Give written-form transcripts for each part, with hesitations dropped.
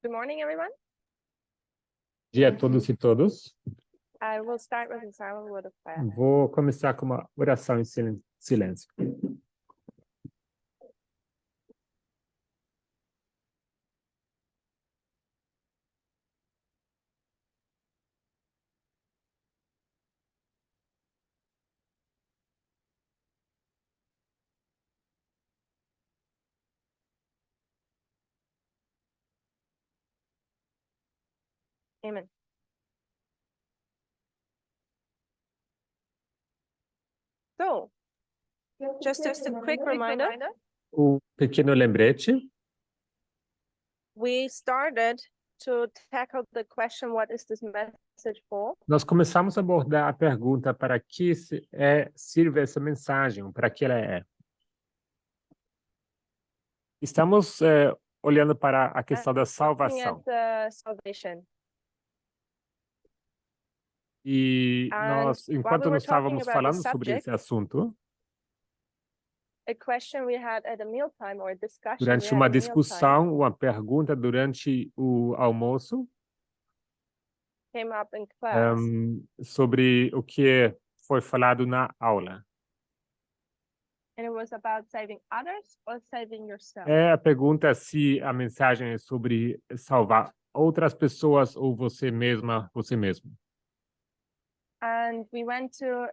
Good morning, everyone. Dia a todos e todas. I will start with a silent word of prayer. Vou começar com uma oração em silêncio. Amen. So, just a quick reminder, Pequeno lembrete. we started to tackle the question, what is this message for? Nós começamos a abordar a pergunta para que sirve essa mensagem, para que ela é. Estamos olhando para a questão da Looking salvação. at the salvation. E nós, while we enquanto were nós estávamos talking about the falando sobre subject, esse assunto, a question we had at a mealtime, or a discussion we durante had uma at mealtime, discussão, uma pergunta durante o almoço, came up in class. sobre o que foi falado na aula. And it was about saving others or saving yourself. A pergunta é se a mensagem é sobre salvar outras pessoas ou você mesma, você mesmo. And we went to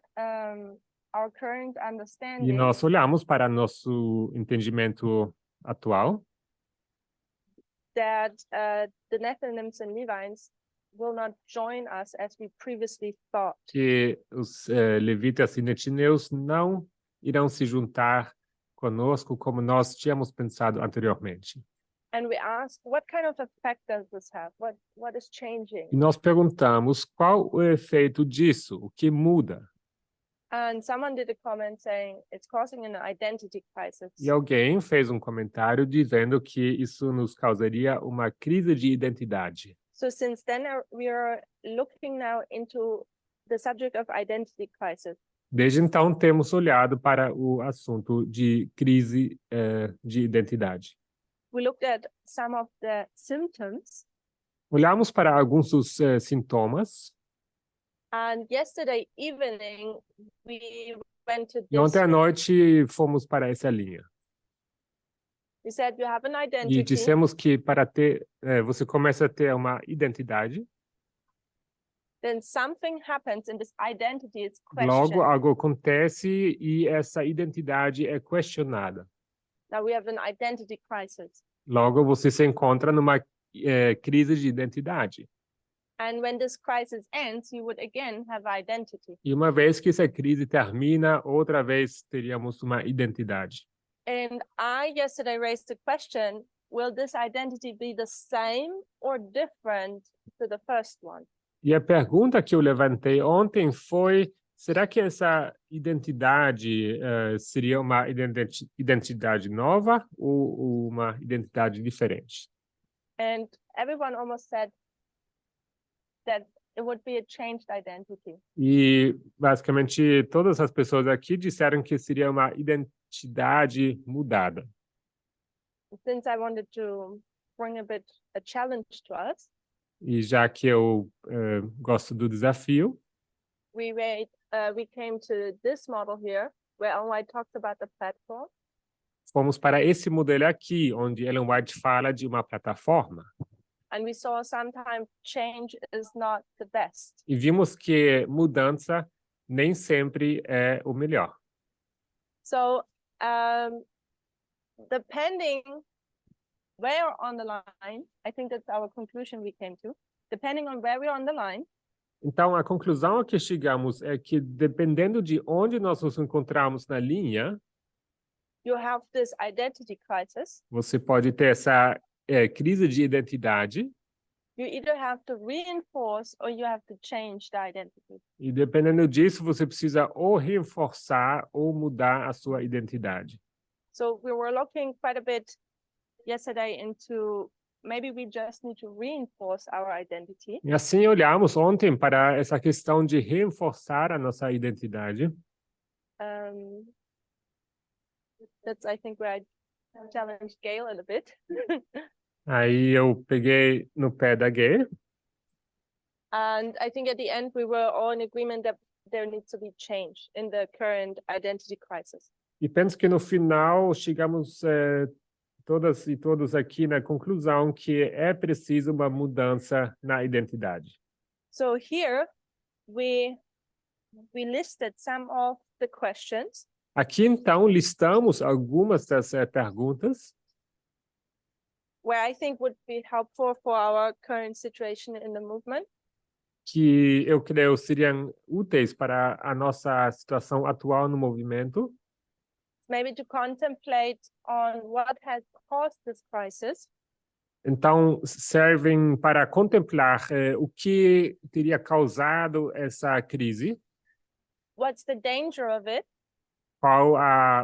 our current E understanding nós olhamos para nosso entendimento atual, that the Nephilims and Levites will not join us as we previously thought. que os levitas e netineus não irão se juntar conosco como nós tínhamos pensado anteriormente. And we asked, what kind of effect does this have? What is changing? E nós perguntamos qual o efeito disso, o que muda. And someone did a comment saying it's causing an identity crisis. E alguém fez um comentário dizendo que isso nos causaria uma crise de identidade. So since then, we are looking now into the subject of identity crisis. Desde então, temos olhado para o assunto de crise de identidade. We looked at some of the symptoms. Olhamos para alguns dos sintomas. And yesterday evening, we went to E ontem this. à noite fomos para essa linha. We said you have an E identity. dissemos que para ter, você começa a ter uma identidade. Then something happens and this identity is Logo, questioned. algo acontece e essa identidade é questionada. Now we have an identity crisis. Logo, você se encontra numa crise de identidade. And when this crisis ends, you would again have identity. E uma vez que essa crise termina, outra vez teríamos uma identidade. And I yesterday raised the question, will this identity be the same or different to the first one? E a pergunta que eu levantei ontem foi: será que essa identidade seria uma identidade nova ou uma identidade diferente? And everyone almost said that it would be a changed identity. E basicamente todas as pessoas aqui disseram que seria uma identidade mudada. Since I wanted to bring a challenge to us, E já que eu gosto do desafio, we came to this model here, where Ellen White talks about the platform. fomos para esse modelo aqui, onde Ellen White fala de uma plataforma. And we saw sometimes change is not the best. E vimos que mudança nem sempre é o melhor. So, depending where on the line, I think that's our conclusion we came to. Depending on where we're on the line, Então, a conclusão a que chegamos é que, dependendo de onde nós nos encontramos na linha, you have this identity crisis. você pode ter essa crise de identidade. You either have to reinforce or you have to change the identity. E, dependendo disso, você precisa ou reforçar ou mudar a sua identidade. So we were looking quite a bit yesterday into maybe we just need to reinforce our identity. E assim olhamos ontem para essa questão de reforçar a nossa identidade. That's, I think, where I challenged Gail a little bit. Aí eu peguei no pé da Gay. And I think at the end we were all in agreement that there needs to be change in the current identity crisis. E penso que no final chegamos todas e todos aqui na conclusão que é preciso uma mudança na identidade. So here we listed some of the questions Aqui então listamos algumas das perguntas where I think would be helpful for our current situation in the movement. que eu creio seriam úteis para a nossa situação atual no movimento. Maybe to contemplate on what has caused this crisis, Então, servem para contemplar o que teria causado essa crise, what's the danger of it, qual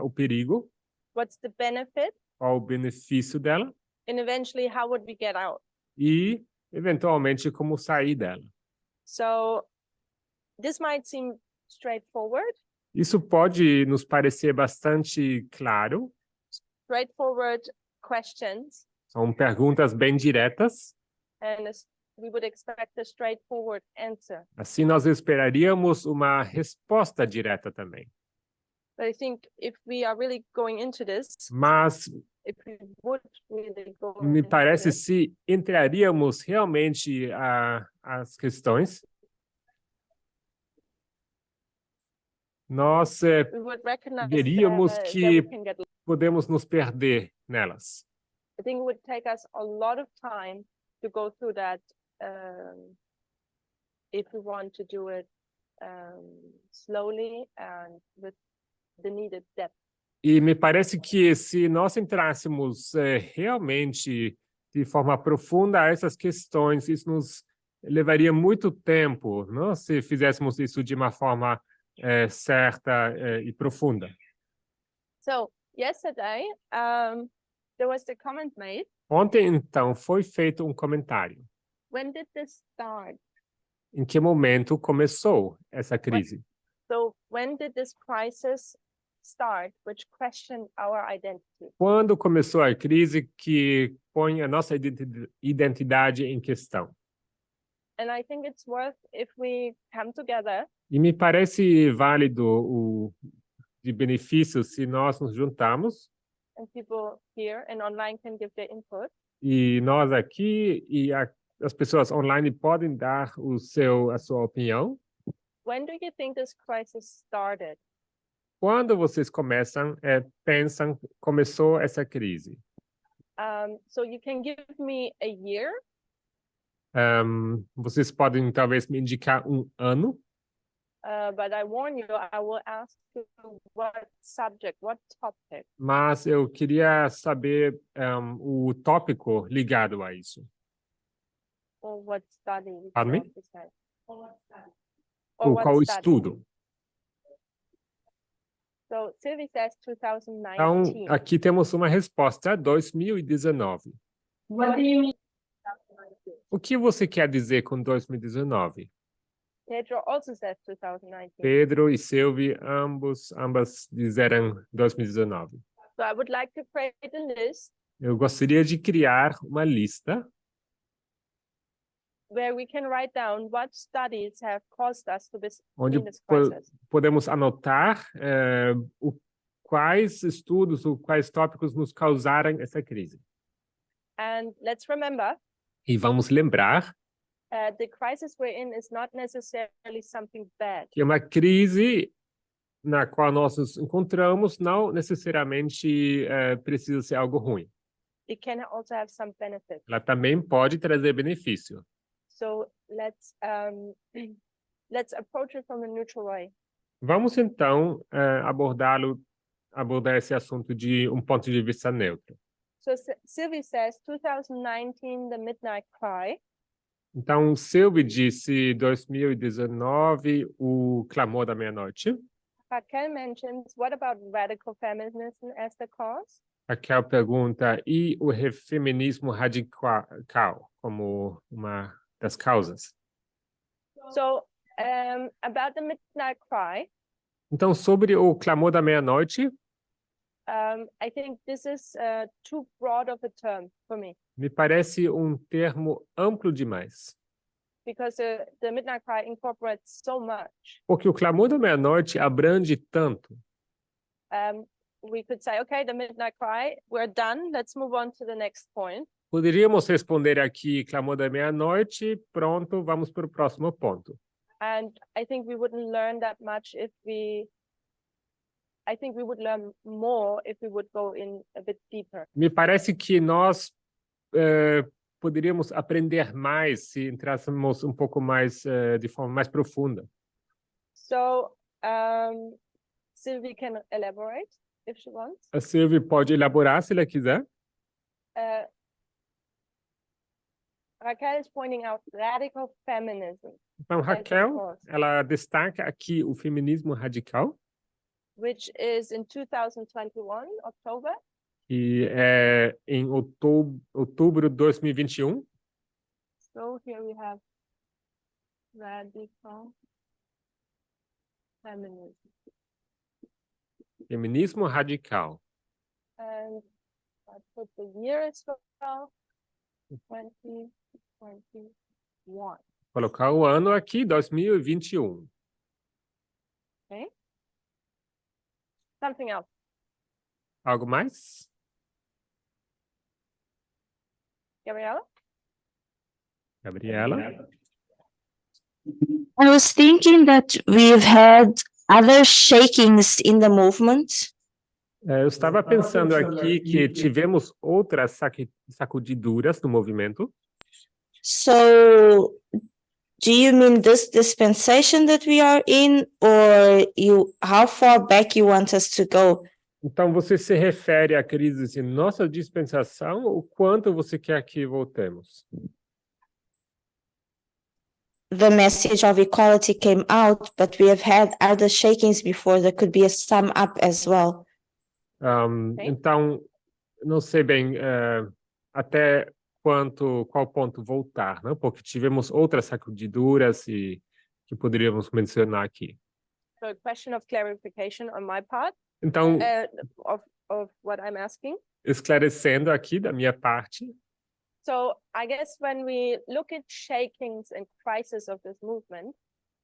o perigo, what's the benefit, qual o benefício dela and eventually how would we get out. e, eventualmente, como sair dela. So this might seem straightforward, Isso pode nos parecer bastante claro, straightforward questions, são perguntas bem diretas, and we would expect a straightforward answer. assim nós esperaríamos uma resposta direta também. But I think if we are really going into this, Mas if we would really go me into parece this, se entraríamos realmente as questões, nós we would recognize veríamos that que we can get. podemos nos perder nelas. I think it would take us a lot of time to go through that if we want to do it slowly and with the needed depth. E me parece que se nós entrássemos realmente de forma profunda a essas questões, isso nos levaria muito tempo, não? Se fizéssemos isso de uma forma certa e profunda. So yesterday, there was the comment made. Ontem, então, foi feito um comentário. When did this start? Em que momento começou essa crise? So when did this crisis start, which questioned our identity? Quando começou a crise que põe a nossa identidade em questão? And I think it's worth if we come together E me parece válido de benefício se nós nos juntamos and people here and online can give their input. e nós aqui e as pessoas online podem dar a sua opinião. When do you think this crisis started? Quando vocês pensam, começou essa crise? So you can give me a year, Vocês podem talvez me indicar um ano, but I warn you, I will ask you what subject, what topic. mas eu queria saber o tópico ligado a isso. Or what study? you Pardon me? want to say. Or what study? Or what Qual study. estudo? So Sylvie says Então, 2019. aqui temos uma resposta, 2019. What do you mean? O que você quer dizer com 2019? Pedro also says 2019. Pedro e Sylvie, ambas disseram 2019. So I would like to create a list Eu gostaria de criar uma lista where we can write down what studies have caused us to be onde in this crisis. podemos anotar quais estudos ou quais tópicos nos causaram essa crise. And let's remember, E vamos lembrar the crisis we're in is not necessarily something bad. que uma crise na qual nós nos encontramos não necessariamente precisa ser algo ruim. It can also have some benefits. Ela também pode trazer benefício. So let's let's approach it from a neutral way. Vamos então abordar esse assunto de um ponto de vista neutro. So Sylvie says 2019, the midnight cry. Então, Sylvie disse 2019, o clamor da meia-noite. Raquel mentions, what about radical feminism as the cause? Raquel pergunta, e o feminismo radical como uma das causas? So about the midnight cry, Então, sobre o clamor da meia-noite, I think this is too broad of a term for me Me parece um termo amplo demais. because the midnight cry incorporates so much. Porque o clamor da meia-noite abrange tanto. We could say, okay, the midnight cry, we're done. Let's move on to the next point. Poderíamos responder aqui, clamor da meia-noite, pronto, vamos para o próximo ponto. And I think we wouldn't learn that much I think we would learn more if we would go in a bit deeper. Me parece que nós poderíamos aprender mais se entrássemos um pouco mais, de forma mais profunda. So, Sylvie can elaborate if she wants. A Sylvie pode elaborar se ela quiser. Raquel is pointing out radical feminism, Então, Raquel, ela destaca aqui o feminismo radical, which is in 2021, October. que é em outubro de 2021. So here we have radical feminism. Feminismo radical. And I put the year as well, 2021. Colocar o ano aqui, 2021. Okay. Something else. Algo mais? Gabriella? Gabriela? I was thinking that we've had other shakings in the movement. Eu estava pensando aqui que tivemos outras sacudiduras no movimento. So, do you mean this dispensation that we are in, or how far back you want us to go? Então, você se refere à crise em nossa dispensação ou quanto você quer que voltemos? The message of equality came out, but we have had other shakings before. There could be a sum up as well. Então, não sei bem até qual ponto voltar, né? Porque tivemos outras sacudiduras e que poderíamos mencionar aqui. So a question of clarification on my part, Então, of what I'm asking. esclarecendo aqui da minha parte. So I guess when we look at shakings and crises of this movement,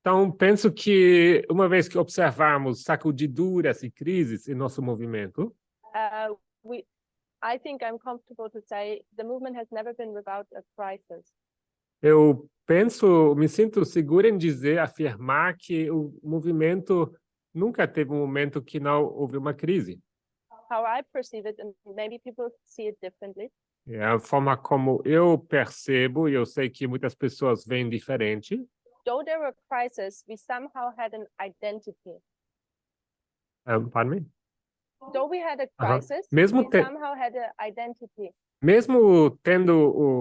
Então, penso que uma vez que observamos sacudiduras e crises em nosso movimento, I think I'm comfortable to say the movement has never been without a crisis. eu me sinto seguro em afirmar que o movimento nunca teve um momento que não houve uma crise. How I perceive it, and maybe people see it differently. É a forma como eu percebo, e eu sei que muitas pessoas veem diferente. Though there were crises, we somehow had an identity. Pardon me? Though we had a crisis, Mesmo we somehow had an identity. Mesmo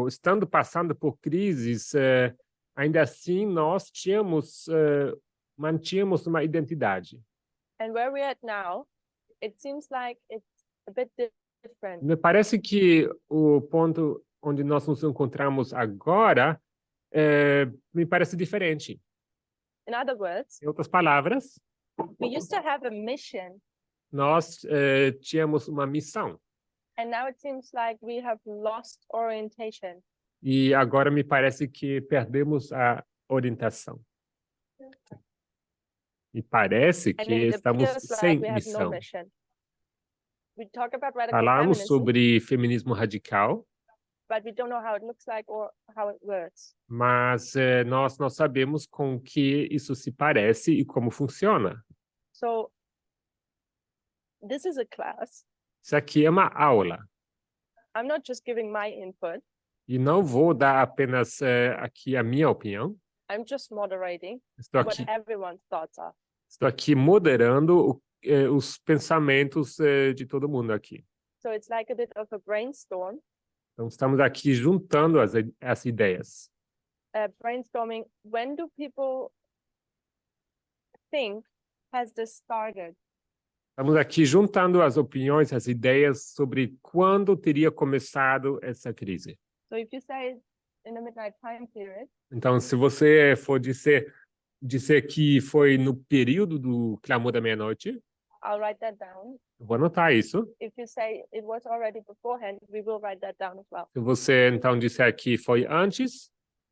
estando passando por crises, ainda assim nós mantínhamos uma identidade. And where we're at now, it seems like it's a bit different. Me parece que o ponto onde nós nos encontramos agora me parece diferente. In other words, Em outras palavras, we used to have a mission, nós tínhamos uma missão. and now it seems like we have lost orientation. E agora me parece que perdemos a orientação. E parece que And it estamos appears sem like we have no missão. mission. We talk about radical Falamos feminism, sobre feminismo radical, but we don't know how it looks like or how it works. mas nós não sabemos com que isso se parece e como funciona. So this is a class. Isso aqui é uma aula. I'm not just giving my input. E não vou dar apenas aqui a minha opinião. I'm just moderating Estou what aqui, everyone's thoughts are. estou aqui moderando os pensamentos de todo mundo aqui. So it's like a bit of a brainstorm. Então, estamos aqui juntando as ideias. Brainstorming, when do people think has this started? Estamos aqui juntando as opiniões, as ideias sobre quando teria começado essa crise. So if you say in the midnight time period, Então, se você for dizer que foi no período do clamor da meia-noite, I'll write that down. Vou anotar isso. If you say it was already beforehand, we will write that down as well. Se você, então, disser que foi antes,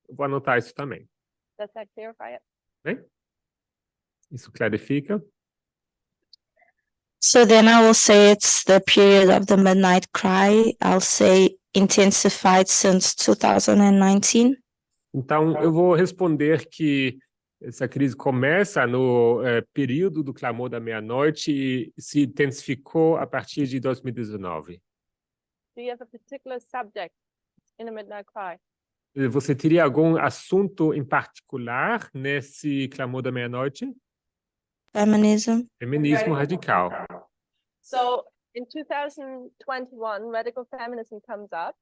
eu vou anotar isso também. Does that clarify it? Bem? Isso clarifica. So then I will say it's the period of the midnight cry. I'll say intensified since 2019. Então, eu vou responder que essa crise começa no período do clamor da meia-noite e se intensificou a partir de 2019. Do you have a particular subject in a midnight cry? Você teria algum assunto em particular nesse clamor da meia-noite? Feminism. Feminismo radical. So in 2021, radical feminism comes up.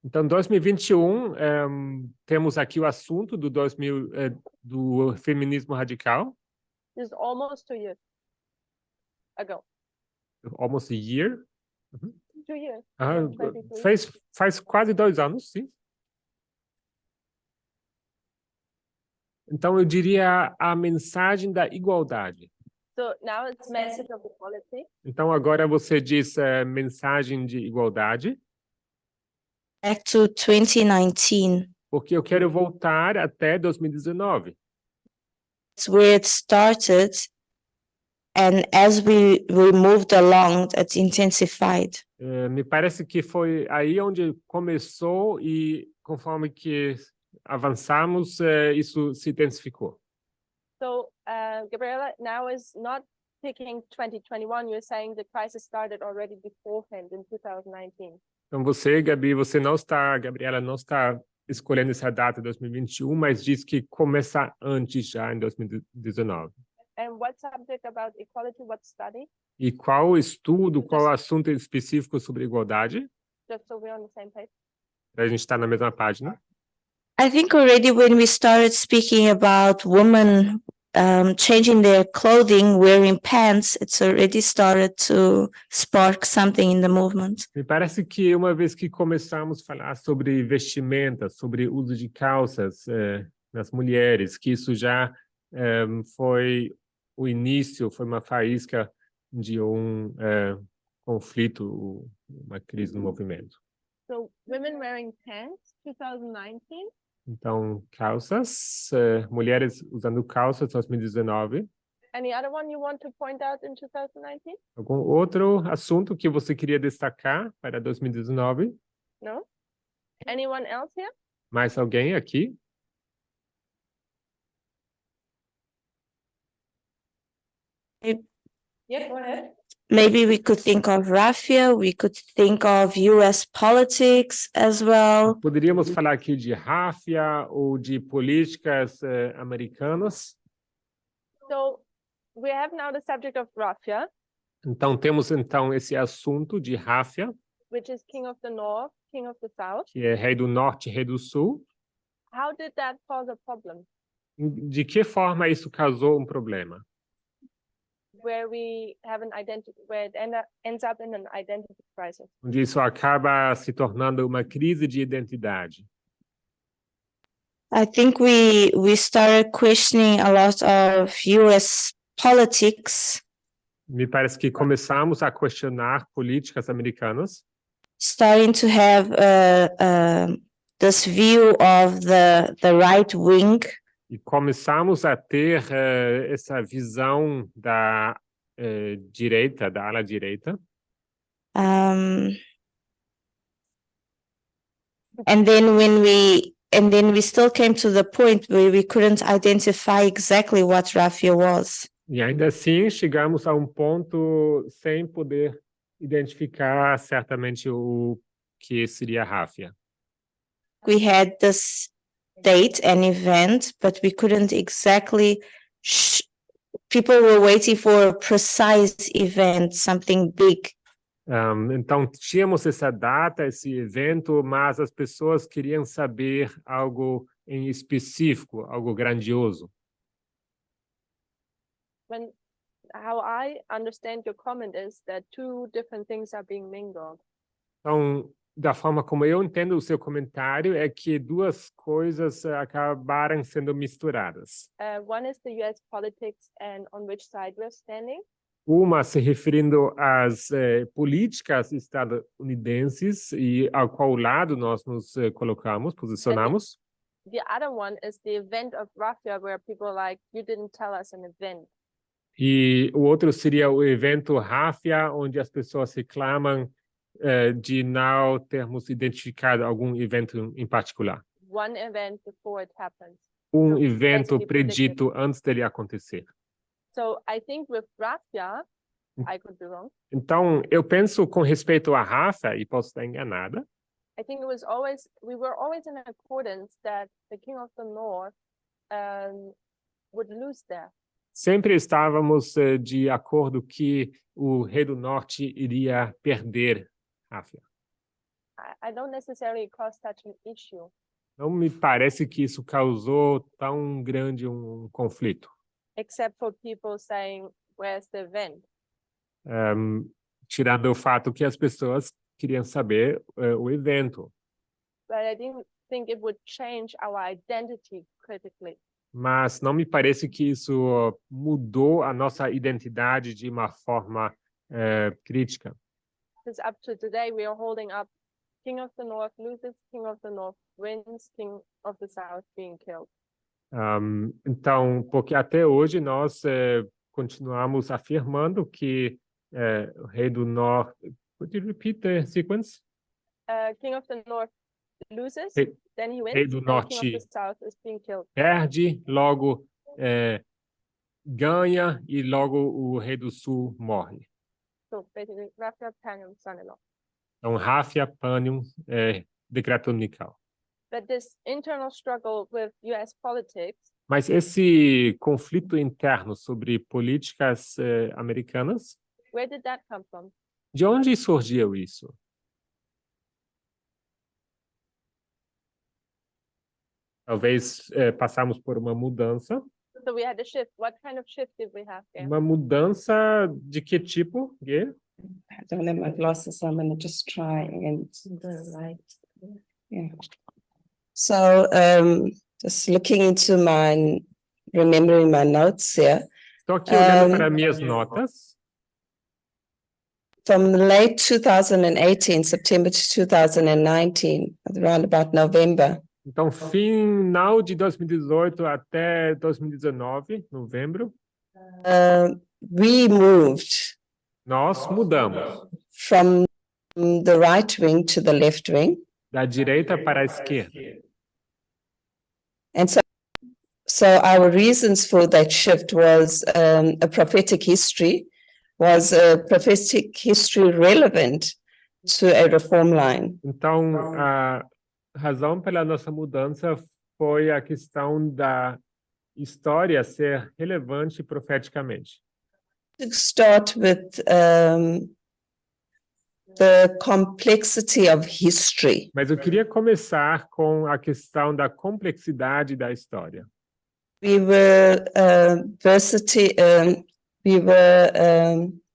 Então, em 2021, temos aqui o assunto do do feminismo radical. This is almost 2 years ago. Almost a year. 2 years. Ah, 23. faz quase 2 anos, sim. Então, eu diria a mensagem da igualdade. So now it's message of equality. Então, agora você diz mensagem de igualdade, Back to 2019. porque eu quero voltar até 2019. It's where it started. And as we moved along, it intensified. Me parece que foi aí onde começou e conforme que avançamos, isso se intensificou. So Gabriela now is not picking 2021. You're saying the crisis started already beforehand in 2019. Então você, Gabriela, não está escolhendo essa data 2021, mas diz que começa antes já em 2019. And what subject about equality? What study? E qual estudo, qual assunto específico sobre igualdade? Just so we're on the same page. A gente está na mesma página. I think already when we started speaking about women changing their clothing, wearing pants, it's already started to spark something in the movement. Me parece que uma vez que começamos a falar sobre vestimenta, sobre uso de calças nas mulheres, que isso já foi o início, foi uma faísca de conflito, uma crise no movimento. So women wearing pants, 2019. Então, calças, mulheres usando calças, 2019. Any other one you want to point out in 2019? Algum outro assunto que você queria destacar para 2019? No? Anyone else here? Mais alguém aqui? Yeah, go ahead. Maybe we could think of raffia, we could think of US politics as well. Poderíamos falar aqui de ráfia ou de políticas americanas. So we have now the subject of Russia, Então, temos esse assunto de ráfia, which is king of the north, king of the south. que é rei do norte e rei do sul. How did that cause a problem? De que forma isso causou um problema? Where we have an identity, where it ends up in an identity crisis. Onde isso acaba se tornando uma crise de identidade. I think we started questioning a lot of US politics, Me parece que começamos a questionar políticas americanas, starting to have this view of the right wing. e começamos a ter essa visão da direita, da ala direita. And then we still came to the point where we couldn't identify exactly what raffia was. E ainda assim chegamos a um ponto sem poder identificar certamente o que seria ráfia. We had this date and event, but we couldn't exactly. People were waiting for a precise event, something big. Então, tínhamos essa data, esse evento, mas as pessoas queriam saber algo em específico, algo grandioso. How I understand your comment is that two different things are being mingled. Então, da forma como eu entendo o seu comentário, é que duas coisas acabaram sendo misturadas. One is the US politics and on which side we're standing. Uma se referindo às políticas estadunidenses e ao qual lado nós nos posicionamos. The other one is the event of Raffia, where people are like, you didn't tell us an event. E o outro seria o evento Ráfia, onde as pessoas reclamam de não termos identificado algum evento em particular. One event before it happens. Evento basically predito antes dele acontecer. So I think with Raffia, I could be wrong. Então, eu penso com respeito a Ráfia, e posso estar enganada, I think we were always in accordance that the King of the North would lose there. sempre estávamos de acordo que o rei do norte iria perder Ráfia. I don't necessarily cause such an issue. Não me parece que isso causou tão grande conflito. Except for people saying, where's the event? Tirando o fato que as pessoas queriam saber o evento. But I didn't think it would change our identity critically. Mas não me parece que isso mudou a nossa identidade de uma forma crítica. Because up to today, we are holding up King of the North loses, King of the North wins, King of the South being killed. Então, porque até hoje nós continuamos afirmando que o rei do norte... Could you repeat the sequence? King of the North loses, Rei- then he wins, rei do and King of the Norte South is being killed. perde, logo ganha e logo o rei do sul morre. So basically, Raffia, Panium, son-in-law. Então, Ráfia, Panium, decreto unical. But this internal struggle with US politics Mas esse conflito interno sobre políticas americanas, where did that come from? de onde surgiu isso? Talvez passamos por uma mudança. So we had a shift. What kind of shift did we have there? Uma mudança de que tipo, Gê? I don't have my glasses, so I'm gonna just try and yeah. So just looking into remembering my notes here, Estou aqui olhando para minhas notas. from late 2018, September to 2019, around about November, Então, final de 2018 até 2019, novembro, we moved nós mudamos from the right wing to the left wing. da direita para a esquerda. And so our reasons for that shift was a prophetic history relevant to a reform line. Então, a razão pela nossa mudança foi a questão da história ser relevante profeticamente. To start with the complexity of history. Mas eu queria começar com a questão da complexidade da história. We were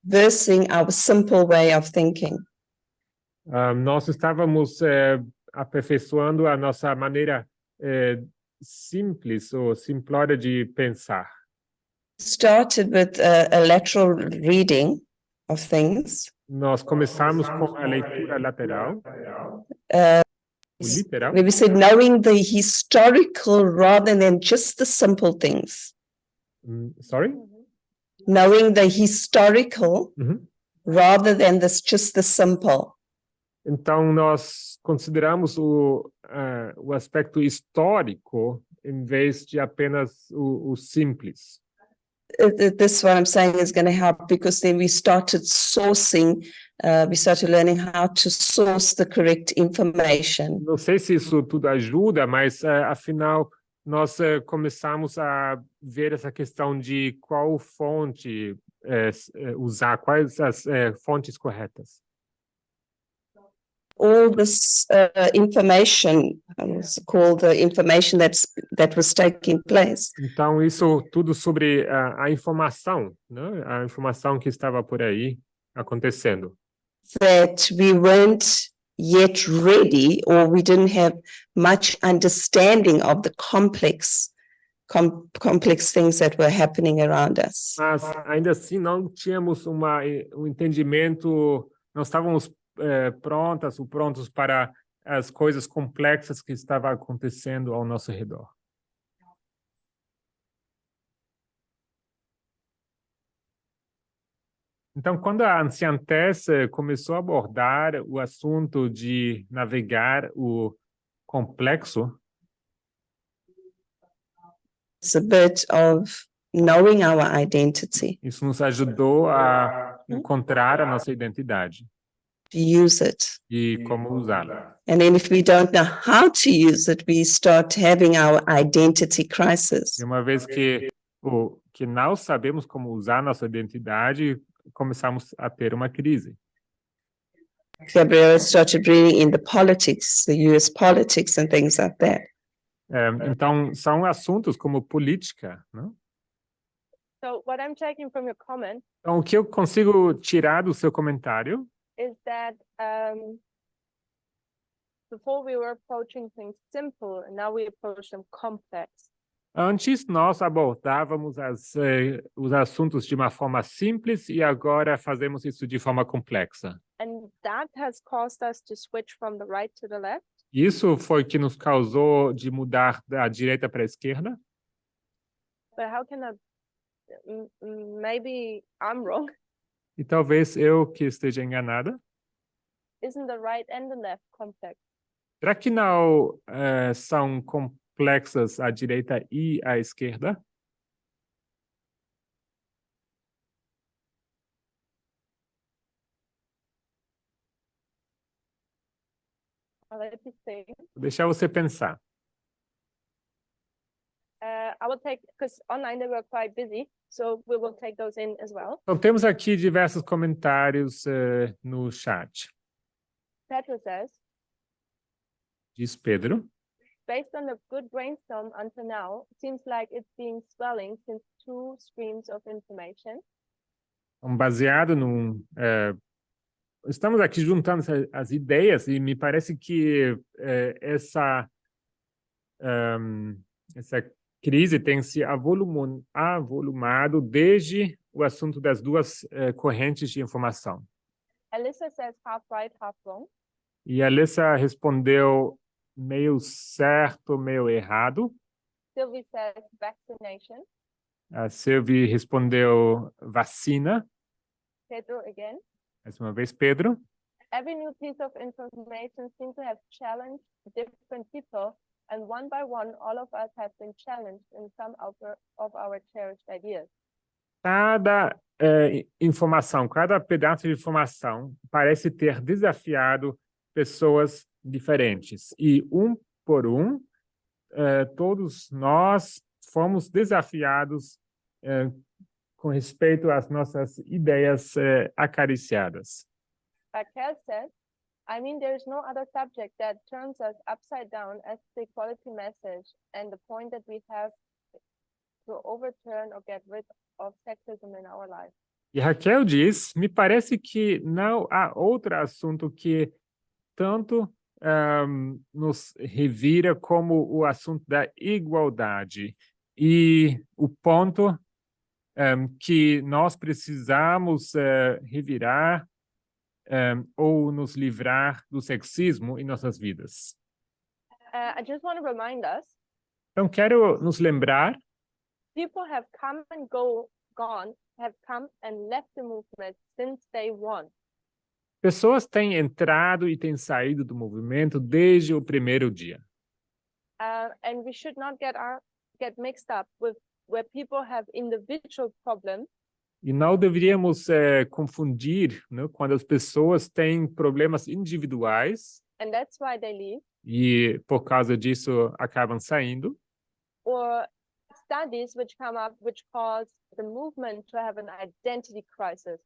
versing our simple way of thinking. Nós estávamos aperfeiçoando a nossa maneira simples ou simplória de pensar. Started with a lateral reading of things. Nós começamos com a leitura lateral, o literal, Where we said knowing the historical rather than just the simple things. sorry? Knowing the historical Uhum. rather than just the simple. Então, nós consideramos o aspecto histórico em vez de apenas o simples. This what I'm saying is going to help, because then we started learning how to source the correct information. Não sei se isso tudo ajuda, mas, afinal, nós começamos a ver essa questão de qual fonte usar, quais as fontes corretas. All this information, what's called the information that was taking place, Então, isso tudo sobre a informação, né? A informação que estava por aí acontecendo. that we weren't yet ready, or we didn't have much understanding of the complex complex things that were happening around us. Mas ainda assim não tínhamos um entendimento, não estávamos prontos para as coisas complexas que estavam acontecendo ao nosso redor. Então, quando a anciã Tess começou a abordar o assunto de navegar o complexo, It's a bit of knowing our identity, isso nos ajudou a encontrar a nossa identidade to use it. e como usá-la. And then if we don't know how to use it, we start having our identity crisis. E uma vez que não sabemos como usar nossa identidade, começamos a ter uma crise. Gabriela started reading in the politics, the US politics and things like that. Então, são assuntos como política, não? So what I'm taking from your comment Então, o que eu consigo tirar do seu comentário is that before we were approaching things simple, and now we approach them complex. antes nós abordávamos os assuntos de uma forma simples e agora fazemos isso de forma complexa. And that has caused us to switch from the right to the left. Isso foi que nos causou de mudar da direita para a esquerda. But how can maybe I'm wrong. E talvez eu que esteja enganada. Isn't the right and the left complex? Será que não são complexas a direita e a esquerda? I'll let you think. Vou deixar você pensar. I will take, because online they were quite busy, so we will take those in as well. Então, temos aqui diversos comentários no chat. Petra says, Diz Pedro. based on the good brainstorm until now, it seems like it's been swelling since two streams of information. Então, baseado num... estamos aqui juntando as ideias e me parece que essa crise tem se avolumado desde o assunto das duas correntes de informação. Alyssa says half right, half wrong. E a Alessa respondeu meio certo, meio errado. Sylvie says vaccination. A Sylvie respondeu vacina. Pedro again. Mais uma vez, Pedro. Every new piece of information seems to have challenged different people, and one by one, all of us have been challenged in some of our cherished ideas. Cada informação, cada pedaço de informação parece ter desafiado pessoas diferentes. E um por um, todos nós fomos desafiados com respeito às nossas ideias acariciadas. Raquel says, I mean, there's no other subject that turns us upside down as the equality message and the point that we have to overturn or get rid of sexism in our life. E Raquel diz, me parece que não há outro assunto que tanto nos revira como o assunto da igualdade e o ponto que nós precisamos revirar ou nos livrar do sexismo em nossas vidas. I just want to remind us, Então, quero nos lembrar, people have come and gone, have come and left the movement since day one. pessoas têm entrado e têm saído do movimento desde o primeiro dia. And we should not get mixed up with where people have individual problems. E não deveríamos confundir, né, quando as pessoas têm problemas individuais And that's why they leave, e, por causa disso, acabam saindo, or studies which come up which cause the movement to have an identity crisis.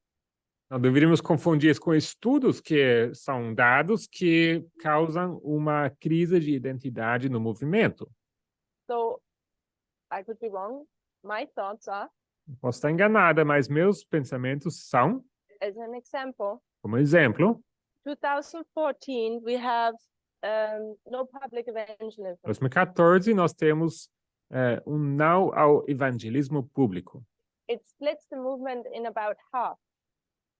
não deveríamos confundir isso com estudos que são dados que causam uma crise de identidade no movimento. So I could be wrong. My thoughts are, Posso estar enganada, mas meus pensamentos são, as an example, como exemplo, 2014 we have no public evangelism. em 2014 nós temos um não ao evangelismo público. It splits the movement in about half.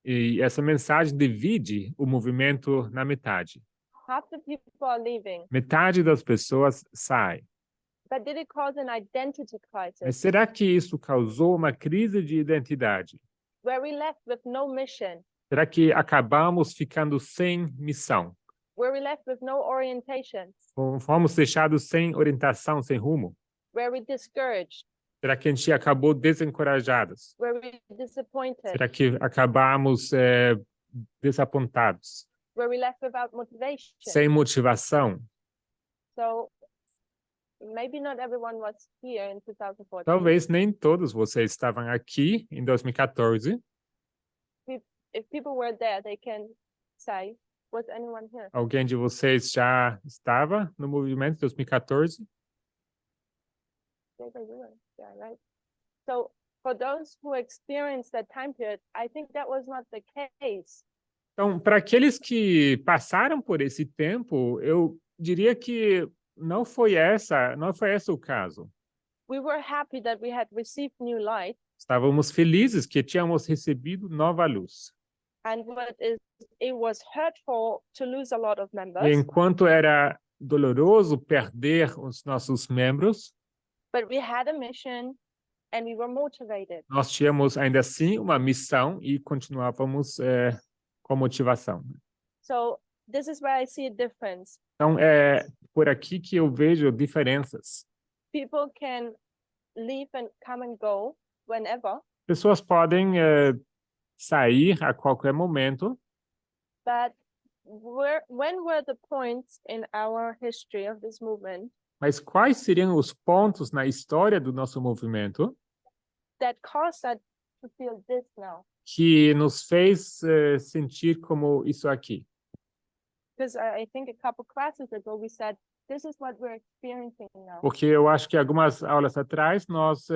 E essa mensagem divide o movimento na metade. Half the people are leaving. Metade das pessoas sai. But did it cause an identity Mas crisis será que isso causou uma crise de identidade? where we left with no mission, Será que acabamos ficando sem missão? where we left with no orientation, Fomos deixados sem orientação, sem rumo? where we discouraged, Será que a gente acabou desencorajados? where we disappointed, Será que acabamos desapontados? where we left without motivation? Sem motivação? So maybe not everyone was here in 2014. Talvez nem todos vocês estavam aqui em 2014. If people were there, they can say, was anyone here? Alguém de vocês já estava no movimento em 2014? Yeah, they were. Yeah, right. So for those who experienced that time period, I think that was not the case. Então, para aqueles que passaram por esse tempo, eu diria que não foi esse o caso. We were happy that we had received new light, Estávamos felizes que tínhamos recebido nova luz. and it was hurtful to lose a lot of E members, enquanto era doloroso perder os nossos membros, but we had a mission and we were motivated. nós tínhamos ainda assim uma missão e continuávamos com motivação. So this is where I see a difference. Então, é por aqui que eu vejo diferenças. People can leave and come and go whenever, Pessoas podem sair a qualquer momento, but when were the points in our history of this movement mas quais seriam os pontos na história do nosso movimento that caused us to feel this now? que nos fez sentir como isso aqui? Because I think a couple classes ago we said, this is what we're experiencing now. Porque eu acho que algumas aulas atrás nós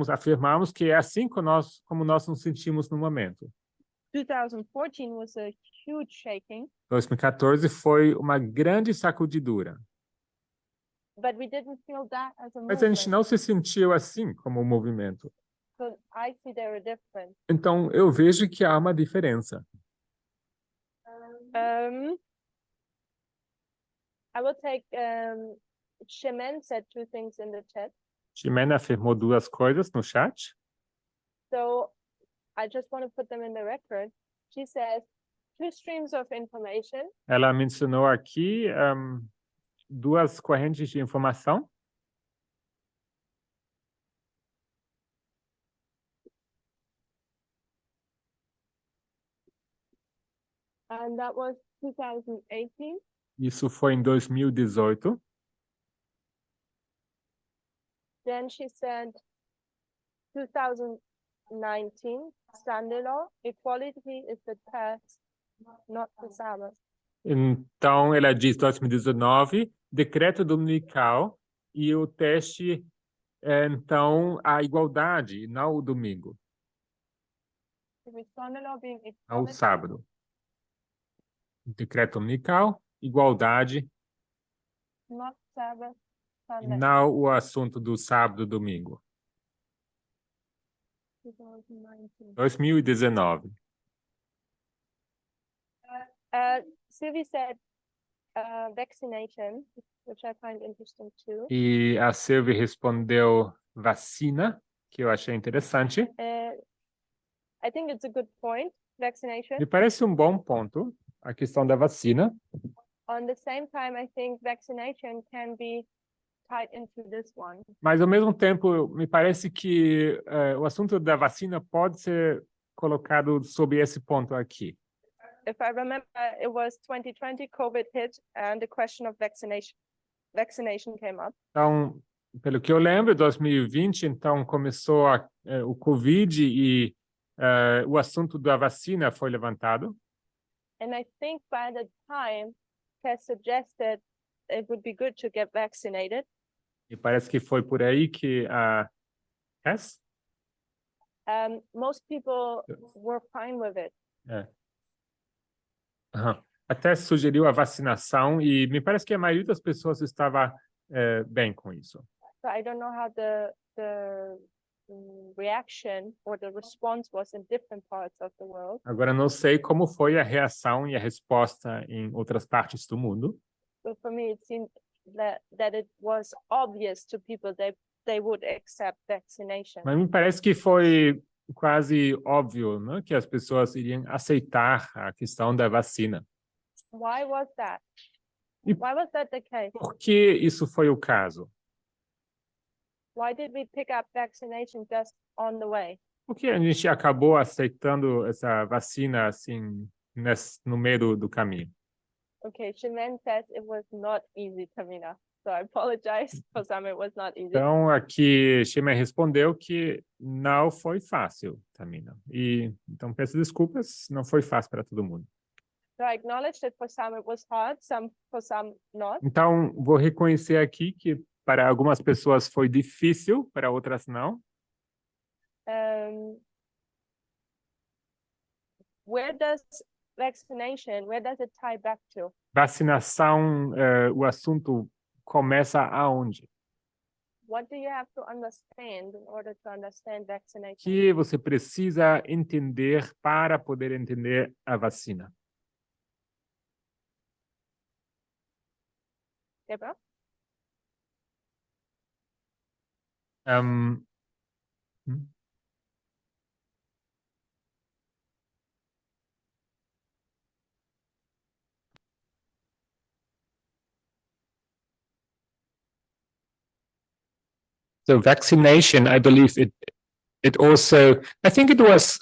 afirmamos que é assim como nós nos sentimos no momento. 2014 was a huge shaking, 2014 foi uma grande sacudidura, but we didn't feel that as a mas a gente movement. não se sentiu assim como um movimento. So I see there a difference. Então, eu vejo que há uma diferença. I will take, Shemen said two things in the chat. Ximena afirmou duas coisas no chat. So I just want to put them in the record. She says, two streams of information. Ela mencionou aqui duas correntes de informação. And that was 2018. Isso foi em 2018. Then she said 2019, Sunday law, equality is the test, not the Sabbath. Então, ela diz 2019, decreto dominical, e o teste é, então, a igualdade, não o domingo, With Sunday law being não o equality, sábado. Decreto dominical, igualdade, not Sabbath, e Sunday. não o assunto do sábado e domingo. 2019. 2019. Sylvie said vaccination, which I find interesting too. E a Silvia respondeu vacina, que eu achei interessante. I think it's a good point, vaccination. Me parece um bom ponto a questão da vacina. On the same time, I think vaccination can be tied into this one. Mas, ao mesmo tempo, me parece que o assunto da vacina pode ser colocado sob esse ponto aqui. If I remember, it was 2020, COVID hit, and the question of vaccination came up. Então, pelo que eu lembro, 2020, então, começou o Covid e o assunto da vacina foi levantado. And I think by the time Tess suggested it would be good to get vaccinated, E parece que foi por aí que a Tess? most people were fine with it. A Tess sugeriu a vacinação e me parece que a maioria das pessoas estava bem com isso. So I don't know how the reaction or the response was in different parts of the world. Agora, não sei como foi a reação e a resposta em outras partes do mundo, But for me, it seemed that it was obvious to people that they would accept vaccination. mas me parece que foi quase óbvio, né, que as pessoas iriam aceitar a questão da vacina. Why was that? E- Why was that the case? Por que isso foi o caso? Why did we pick up vaccination just on the way? Por que a gente acabou aceitando essa vacina assim no meio do caminho? Okay, Shimen says it was not easy, Tamina. So I apologize for some, it was not easy. Então, aqui, Shima respondeu que não foi fácil, Tamina. E, então, peço desculpas, não foi fácil para todo mundo. So I acknowledge that for some it was hard, for some not. Então, vou reconhecer aqui que para algumas pessoas foi difícil, para outras não. Where does it tie back to? Vacinação, o assunto começa aonde? What do you have to understand in order to understand O vaccination? que você precisa entender para poder entender a vacina? Gabriel? Um, So vaccination, I believe it also, I think it was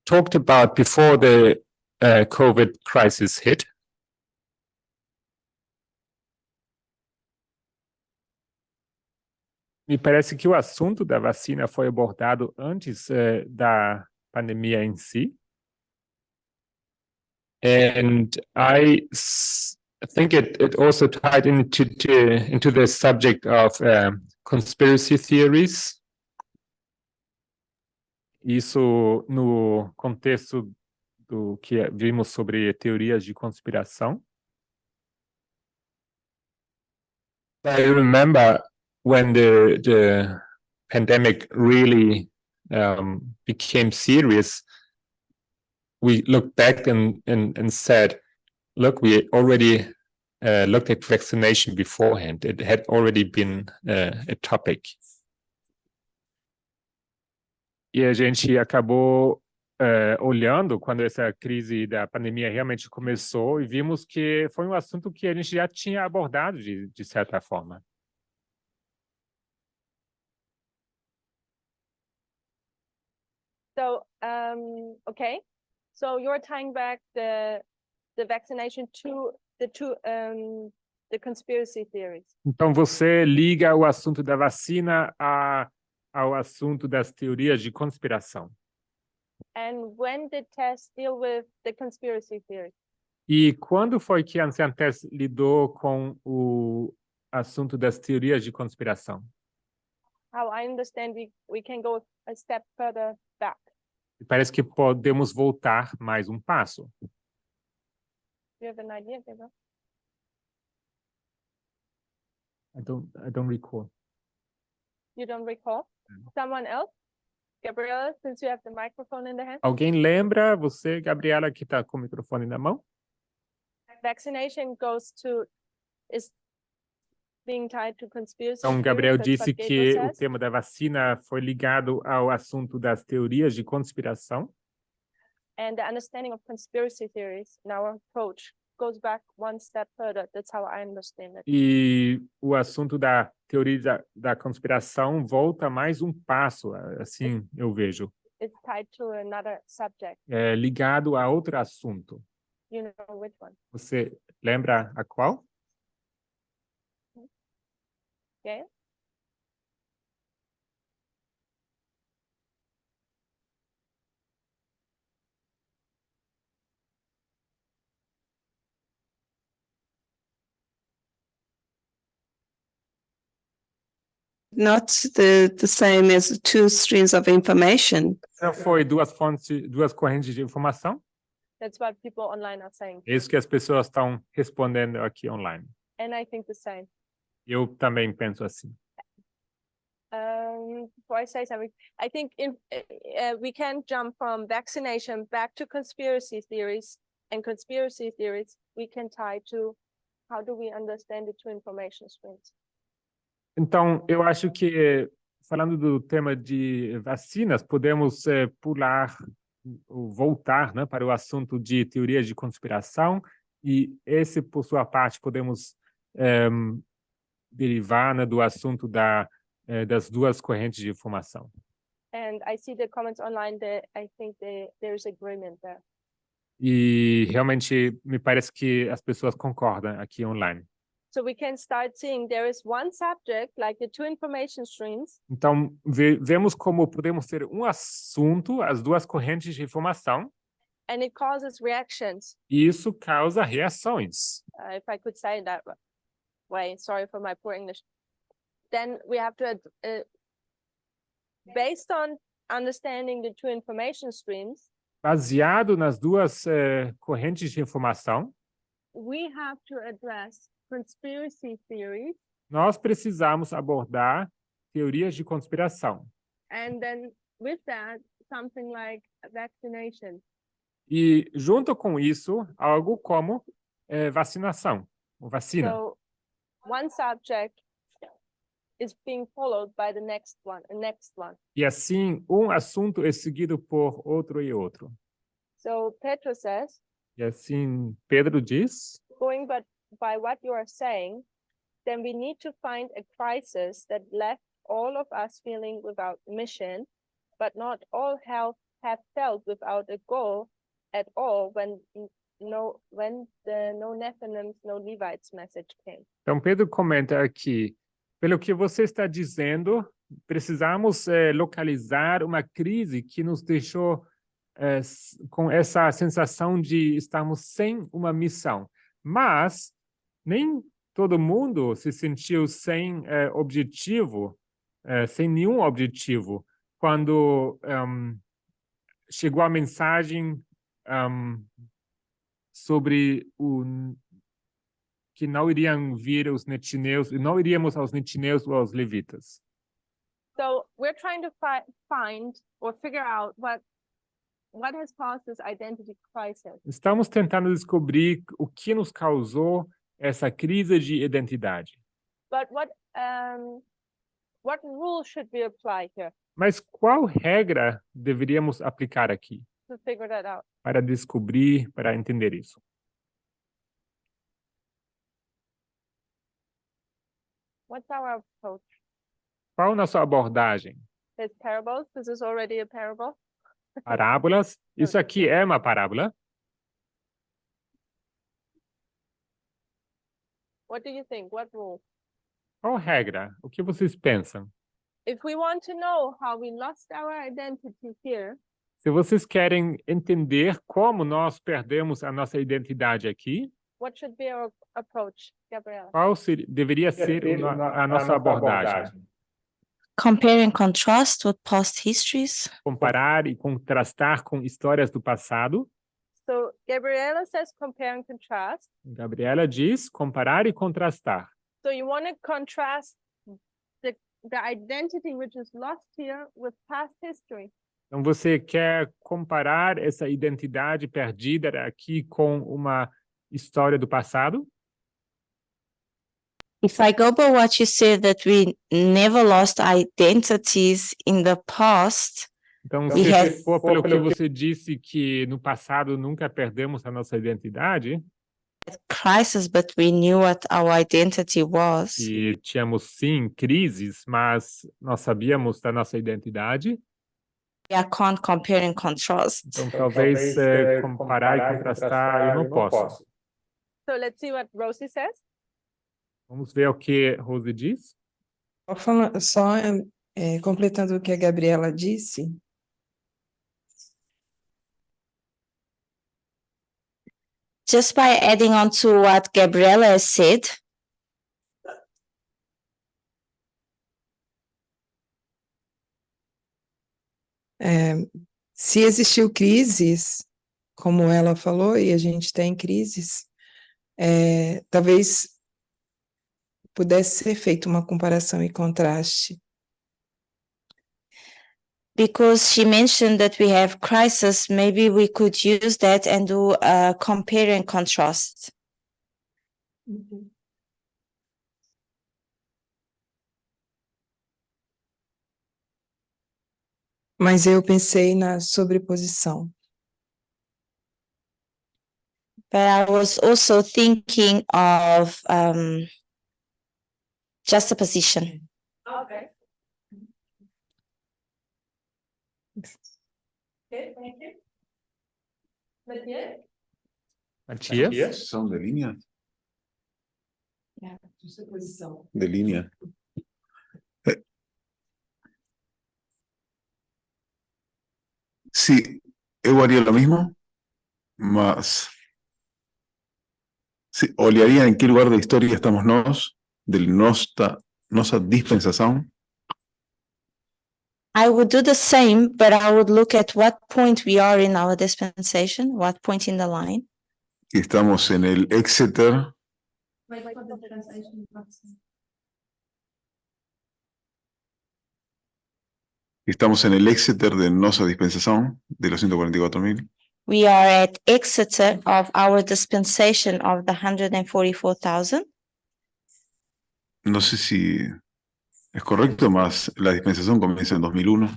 talked about before the COVID crisis hit. Me parece que o assunto da vacina foi abordado antes da pandemia em si. And I think it also tied into the subject of conspiracy theories. Isso no contexto do que vimos sobre teorias de conspiração. I remember when the pandemic really became serious, we looked back and said, look, we already looked at vaccination beforehand. It had already been a topic. E a gente acabou olhando quando essa crise da pandemia realmente começou e vimos que foi um assunto que a gente já tinha abordado de certa forma. So, okay. So you're tying back the vaccination to the conspiracy theories. Então você liga o assunto da vacina ao assunto das teorias de conspiração. And when did Tess deal with the conspiracy theory? E quando foi que a anciã Tess lidou com o assunto das teorias de conspiração? How I understand, we can go a step further back. E parece que podemos voltar mais um passo. You have an idea, Gabriel? I don't recall. You don't recall? Someone else? Gabriela, since you have the microphone in the hand. Alguém lembra, você, Gabriela, que está com o microfone na mão? Vaccination is being tied to conspiracy Então, theories. Gabriel That's disse what Gabriel que o says. tema da vacina foi ligado ao assunto das teorias de conspiração. And the understanding of conspiracy theories in our approach goes back one step further. That's how I understand it. E o assunto da teoria da conspiração volta mais um passo, assim eu vejo. It's tied to another subject. É ligado a outro assunto. You know which one? Você lembra a qual? Yeah. Not the same as two streams of information. Não foi duas fontes, duas correntes de informação? That's what people online are saying. É isso que as pessoas estão respondendo aqui online. And I think the same. Eu também penso assim. before I say something, I think we can jump from vaccination back to conspiracy theories, and conspiracy theories we can tie to how do we understand the two information streams. Então, eu acho que, falando do tema de vacinas, podemos pular, ou voltar, né, para o assunto de teorias de conspiração, e esse, por sua parte, podemos derivar, né, do assunto das duas correntes de informação. And I see the comments online that I think there's agreement there. E realmente me parece que as pessoas concordam aqui online. So we can start seeing there is one subject, like the two information streams, Então, vemos como podemos ter um assunto, as duas correntes de informação, and it causes reactions. e isso causa reações. If I could say it that way, sorry for my poor English. Then we have to, based on understanding the two information streams, Baseado nas duas correntes de informação, we have to address conspiracy theories, nós precisamos abordar teorias de conspiração. and then with that, something like vaccination. E, junto com isso, algo como vacinação, ou vacina. So one subject is being followed by the next one, and next one. E assim, um assunto é seguido por outro e outro. So Petro says, E assim, Pedro diz, going by what you are saying, then we need to find a crisis that left all of us feeling without mission, but not all have felt without a goal at all when the no Nephilims, no Levites message came. então Pedro comenta aqui, pelo que você está dizendo, precisamos localizar uma crise que nos deixou com essa sensação de estarmos sem uma missão. Mas nem todo mundo se sentiu sem objetivo, sem nenhum objetivo, quando chegou a mensagem sobre que não iriam vir os netineus, e não iríamos aos netineus ou aos levitas. So we're trying to find or figure out what has caused this identity crisis. Estamos tentando descobrir o que nos causou essa crise de identidade. But what rule should we apply here Mas qual regra deveríamos aplicar aqui to figure that out? para descobrir, para entender isso? What's our approach? Qual a nossa abordagem? There's parables. This is already a parable. Parábolas? Isso aqui é uma parábola? What do you think? What rule? Qual regra? O que vocês pensam? If we want to know how we lost our identity here, Se vocês querem entender como nós perdemos a nossa identidade aqui, what should be our approach, Gabriela? qual deveria ser a nossa abordagem? Compare and contrast with past histories. Comparar e contrastar com histórias do passado. So Gabriela says compare and contrast. Gabriela diz comparar e contrastar. So you want to contrast the identity which is lost here with past history. Então você quer comparar essa identidade perdida aqui com uma história do passado? If I go by what you said that we never lost identities in the past, Então, We se have- for pelo que você disse que no passado nunca perdemos a nossa identidade, crisis, but we knew what our identity was. e tínhamos sim crises, mas nós sabíamos da nossa identidade, I can't compare and contrast. então talvez comparar e contrastar eu não posso. So let's see what Rosie says. Vamos ver o que Rose diz. Só completando o que a Gabriela disse, Just by adding on to what Gabriela has said, se existiu crises, como ela falou, e a gente tem crises, talvez pudesse ser feita uma comparação e contraste. Because she mentioned that we have crisis, maybe we could use that and do a compare and contrast. Mas eu pensei na sobreposição. But I was also thinking of juxtaposition. Okay. Okay, thank you. Matthias? Matias? Son de línea. Juxtaposição. De línea. Sí, eu haría lo mismo, mas sí, olharía en qué lugar da historia estamos nós, de nossa dispensação. I would do the same, but I would look at what point we are in our dispensation, what point in the line. Que estamos en el Exeter, estamos en el Exeter de nossa dispensação, de los 144.000. We are at Exeter of our dispensation of the 144,000. No sé si es correcto, mas la dispensación comienza en 2001.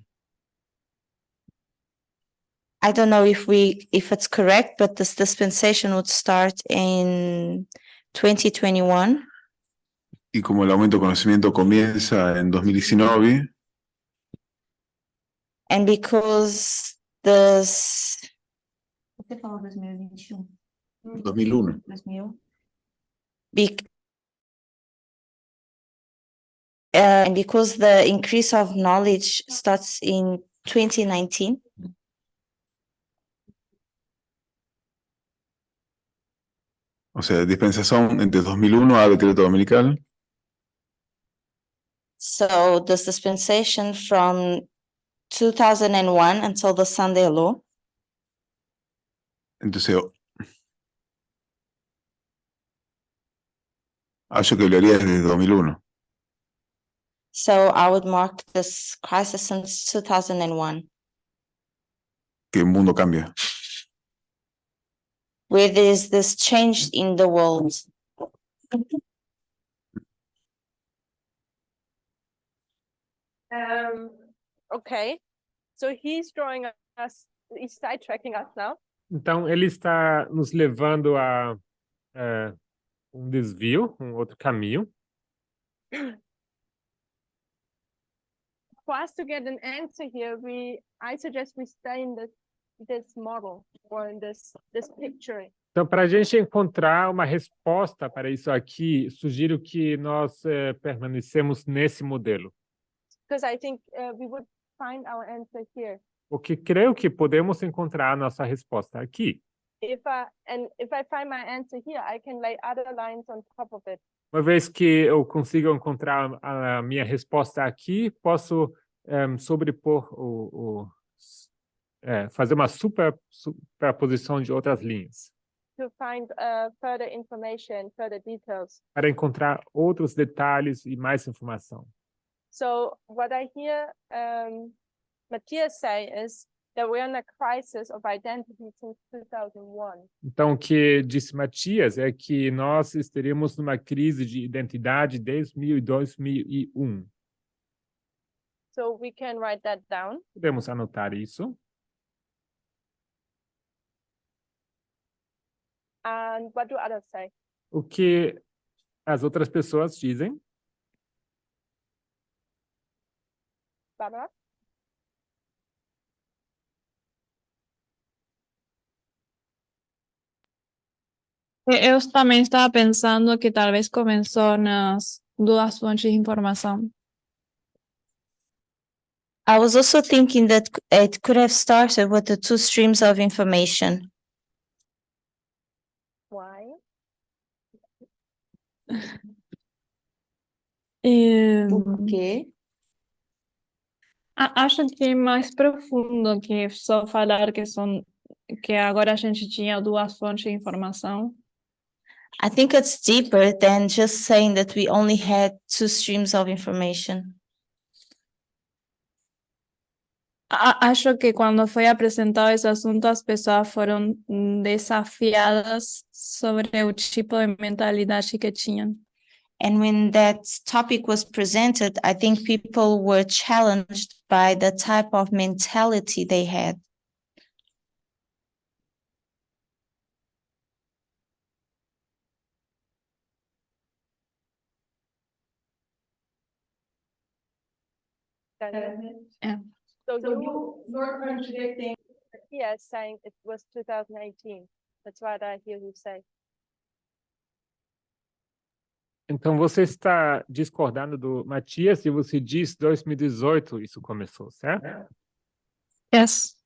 I don't know if it's correct, but this dispensation would start in 2021. Y como el aumento de conocimiento comienza en 2019, And because this 2021. 2001. And because the increase of knowledge starts in 2019. O sea, dispensación entre 2001 a decreto dominical. So this dispensation from 2001 until the Sunday law. Entonces, yo que hablaría desde 2001. So I would mark this crisis since 2001. Que el mundo cambia. Where there is this change in the world. Okay, so he's drawing us, he's sidetracking us now. Então, ele está nos levando a desvio, outro caminho. For us to get an answer here, I suggest we stay in this model or in this picture. Então, para a gente encontrar uma resposta para isso aqui, sugiro que nós permanecemos nesse modelo. Because I think we would find our answer here. Porque creio que podemos encontrar a nossa resposta aqui. If I find my answer here, I can lay other lines on top of it. Uma vez que eu consigo encontrar a minha resposta aqui, posso sobrepor fazer uma superposição de outras linhas. To find further information, further details. Para encontrar outros detalhes e mais informação. So what I hear Matthias say is that we're in a crisis of identity since 2001. Então, o que disse Matias é que nós estaríamos numa crise de identidade desde 2001. So we can write that down. Podemos anotar isso. And what do others say? O que as outras pessoas dizem? Barbara? Eu também estava pensando que talvez começou nas duas fontes de informação. I was also thinking that it could have started with the two streams of information. Why? Por quê? Acho que é mais profundo que só falar que agora a gente tinha duas fontes de informação. I think it's deeper than just saying that we only had two streams of information. Acho que quando foi apresentado esse assunto, as pessoas foram desafiadas sobre o tipo de mentalidade que tinham. And when that topic was presented, I think people were challenged by the type of mentality they had. Yeah. So you're contradicting. Yes, saying it was 2018. That's what I hear you say. Então você está discordando do Matias e você diz 2018 isso começou, certo? Yes.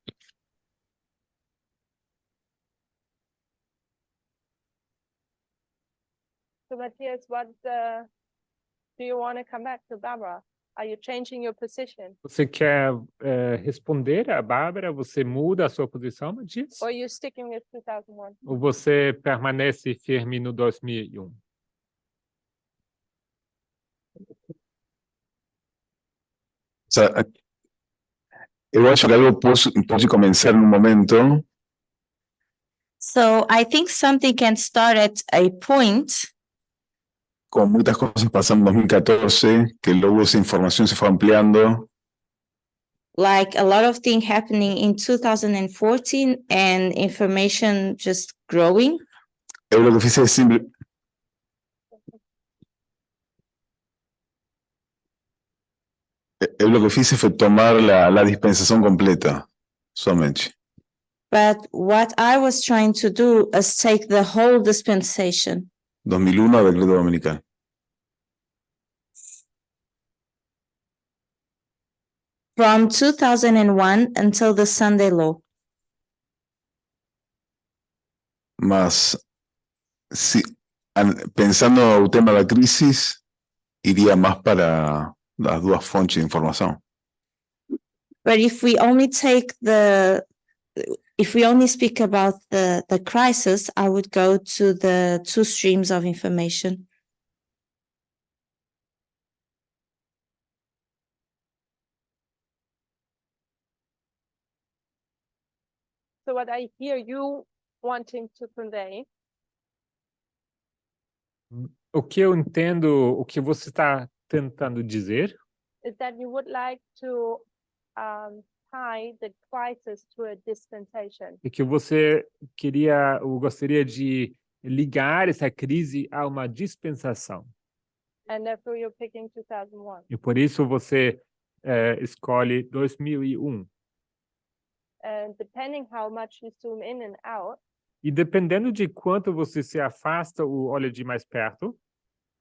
So Matthias, do you want to come back to Barbara? Are you changing your position? Você quer responder a Bárbara? Você muda a sua posição, Matias? Or are you sticking with 2001? Ou você permanece firme no 2001? Eu acho que algo pode começar num momento So I think something can start at a point, com muitas coisas passando em 2014, que logo essa informação se foi ampliando. like a lot of things happening in 2014 and information just growing. Eu lo que fiz é simple. Eu lo que fiz foi tomar a dispensação completa, somente. But what I was trying to do is take the whole dispensation 2001 a decreto dominical. from 2001 until the Sunday law. Mas, pensando o tema da crise, iria mais para as duas fontes de informação. But if we only speak about the crisis, I would go to the two streams of information. So what I hear you wanting to convey O que eu entendo, o que você está tentando dizer, is that you would like to tie the crisis to a dispensation. é que você queria ou gostaria de ligar essa crise a uma dispensação. And therefore you're picking 2001. E por isso você escolhe 2001. And depending how much you zoom in and out, E dependendo de quanto você se afasta ou olha de mais perto,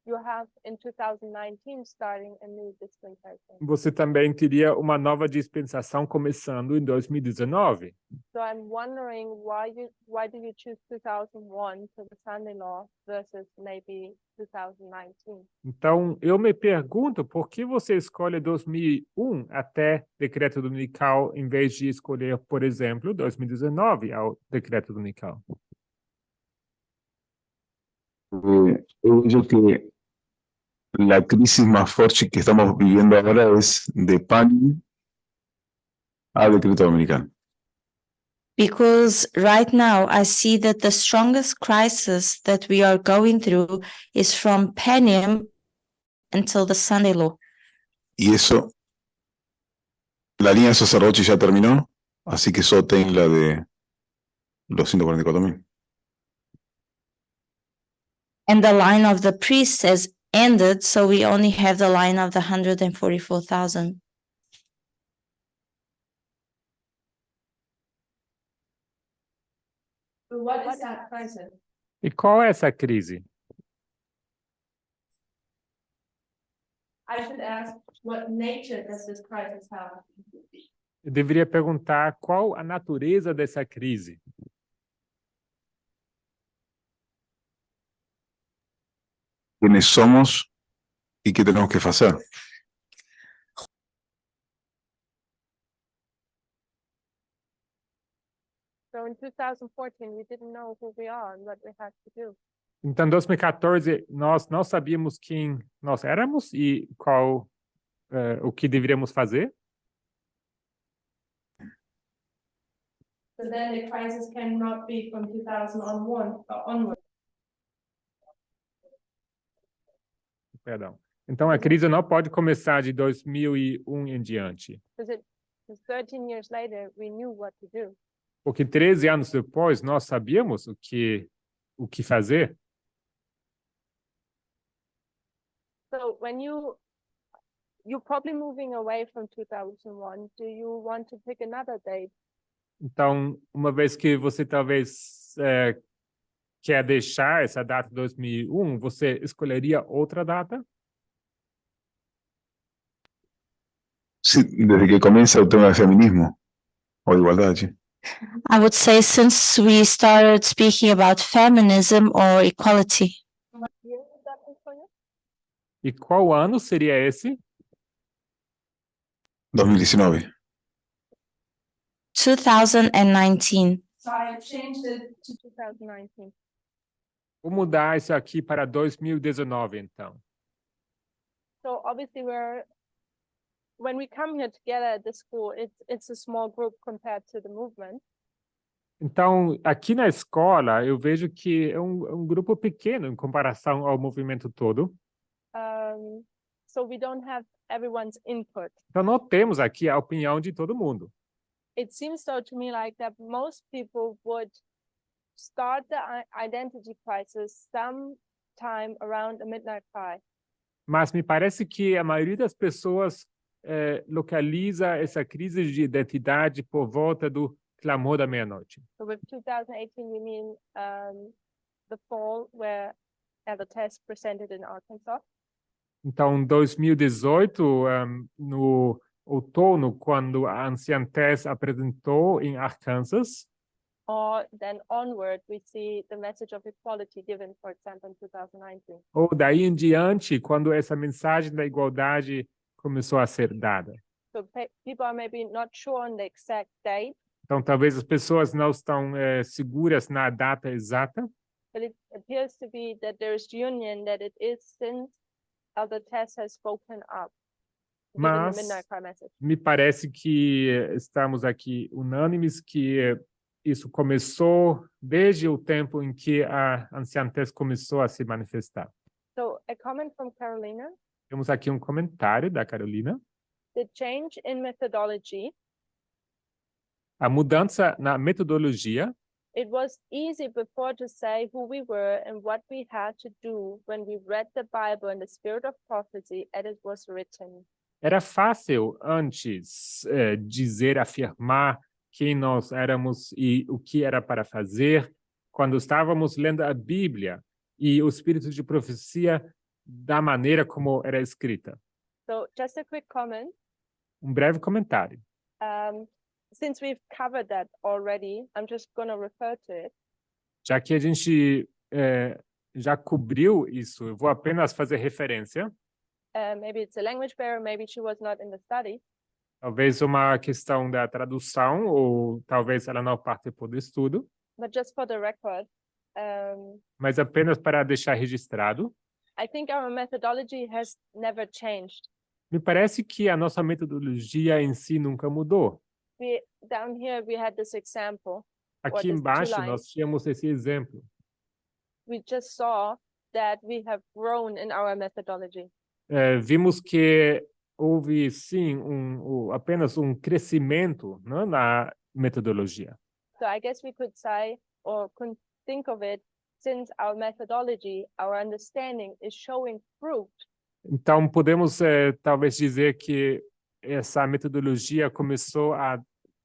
you have in 2019 starting a new dispensation. você também teria uma nova dispensação começando em 2019. So I'm wondering why do you choose 2001 for the Sunday law versus maybe 2019? Então, eu me pergunto por que você escolhe 2001 até decreto dominical em vez de escolher, por exemplo, 2019 ao decreto dominical. Eu vejo que a crise mais forte que estamos vivendo agora é de PAN a decreto dominical. Because right now I see that the strongest crisis that we are going through is from Penium until the Sunday law. Y eso, la línea de sacerdote ya terminó, así que solo ten la de los 144.000. And the line of the priest has ended, so we only have the line of the 144,000. What is that crisis? E qual é essa crise? I should ask, what nature does this crisis have? Eu deveria perguntar qual a natureza dessa crise. ¿Quiénes somos y qué tenemos que hacer? So in 2014, we didn't know who we are and what we had to do. Então, em 2014, nós não sabíamos quem nós éramos e o que deveríamos fazer. So then the crisis cannot be from 2001 onward. Perdão. Então, a crise não pode começar de 2001 em diante. Because 13 years later, we knew what to do. Porque 13 anos depois, nós sabíamos o que fazer. So when you're probably moving away from 2001, do you want to pick another date? Então, uma vez que você talvez quer deixar essa data de 2001, você escolheria outra data? Sí, desde que comienza el tema del feminismo o igualdad. ¿Sí? I would say since we started speaking about feminism or equality. What year would that be for you? E qual ano seria esse? 2019. 2019. So I changed it to 2019. Vou mudar isso aqui para 2019, então. So obviously when we come here together at the school, it's a small group compared to the movement. Então, aqui na escola, eu vejo que é um grupo pequeno em comparação ao movimento todo. So we don't have everyone's input. Então, não temos aqui a opinião de todo mundo. It seems though to me like that most people would start the identity crisis sometime around a midnight cry. Mas me parece que a maioria das pessoas localiza essa crise de identidade por volta do clamor da meia-noite. So with 2018, we mean the fall where the test presented in Arkansas. Então, 2018, no outono, quando a Anciã Tess apresentou em Arkansas, Or then onward, we see the message of equality given, for example, in 2019. ou daí em diante, quando essa mensagem da igualdade começou a ser dada. So people are maybe not sure on the exact date, Então, talvez as pessoas não estão seguras na data exata, but it appears to be that there's union, that it is since the test has spoken up, given the mas midnight cry message. me parece que estamos aqui unânimes que isso começou desde o tempo em que a Anciã Tess começou a se manifestar. So a comment from Carolina: Temos aqui um comentário da Carolina. the change in methodology, A mudança na metodologia, it was easy before to say who we were and what we had to do when we read the Bible in the spirit of prophecy as it was written. era fácil antes dizer, afirmar quem nós éramos e o que era para fazer, quando estávamos lendo a Bíblia e o espírito de profecia da maneira como era escrita. So just a quick comment. Um breve comentário. Since we've covered that already, I'm just going to refer to it. Já que a gente já cobriu isso, eu vou apenas fazer referência. Maybe it's a language barrier, maybe she was not in the study. Talvez uma questão da tradução, ou talvez ela não participou do estudo. But just for the record, Mas apenas para deixar registrado. I think our methodology has never changed. Me parece que a nossa metodologia em si nunca mudou. Down here, we had this example. Aqui these two embaixo lines. nós tínhamos esse exemplo. We just saw that we have grown in our methodology. Vimos que houve, sim, apenas um crescimento, né, na metodologia. So I guess we could say, or could think of it, since our methodology, our understanding is showing fruit. Então, podemos talvez dizer que essa metodologia começou a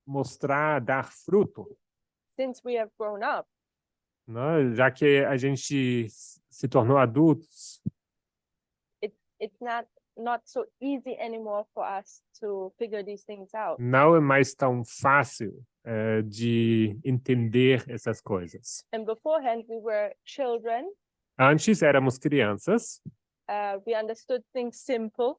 mostrar, a dar fruto. Since we have grown up, Né? Já que a gente se tornou adultos, it's not so easy anymore for us to figure these things out. não é mais tão fácil de entender essas coisas. And beforehand, we were children. Antes éramos crianças, We understood things simple,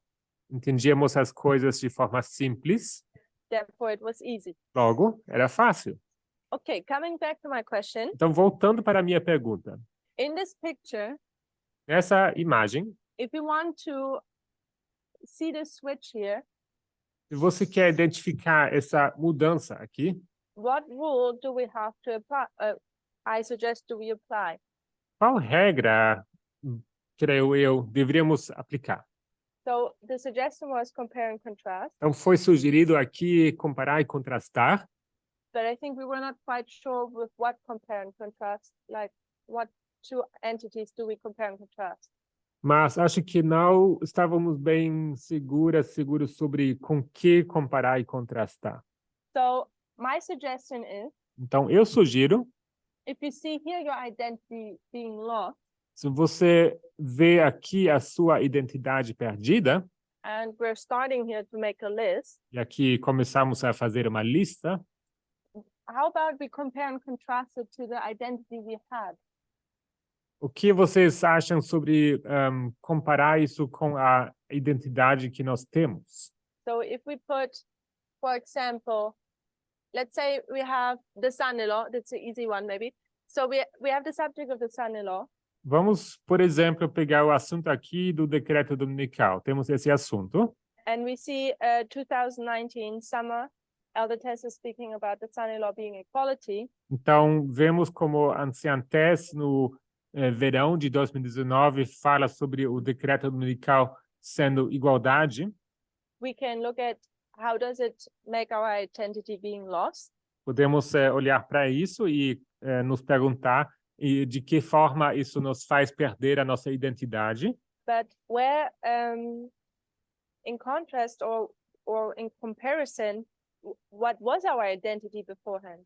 entendíamos as coisas de forma simples, therefore it was easy. logo era fácil. Okay, coming back to my question. Então, voltando para a minha pergunta. In this picture, Nessa imagem, if you want to see the switch here, se você quer identificar essa mudança aqui, what rule do we have to apply? I suggest do we apply? Qual regra, creio eu, deveríamos aplicar? So the suggestion was compare and contrast, Então, foi sugerido aqui comparar e contrastar, but I think we were not quite sure with what compare and contrast, like what two entities do we compare and contrast? mas acho que não estávamos bem seguros sobre com que comparar e contrastar. So my suggestion is, Então, eu sugiro, if you see here your identity being lost, se você vê aqui a sua identidade perdida, and we're starting here to make a list, e aqui começamos a fazer uma lista, how about we compare and contrast it to the identity we had? o que vocês acham sobre comparar isso com a identidade que nós temos? So if we put, for example, let's say we have the son-in-law, that's an easy one maybe. So we have the subject of the son-in-law, Vamos, por exemplo, pegar o assunto aqui do decreto dominical. Temos esse assunto. and we see 2019 summer, Elder Tess is speaking about the son-in-law being equality. Então, vemos como a anciã Tess, no verão de 2019, fala sobre o decreto dominical sendo igualdade. We can look at how does it make our identity being lost? Podemos olhar para isso e nos perguntar de que forma isso nos faz perder a nossa identidade. But where, in contrast or in comparison, what was our identity beforehand?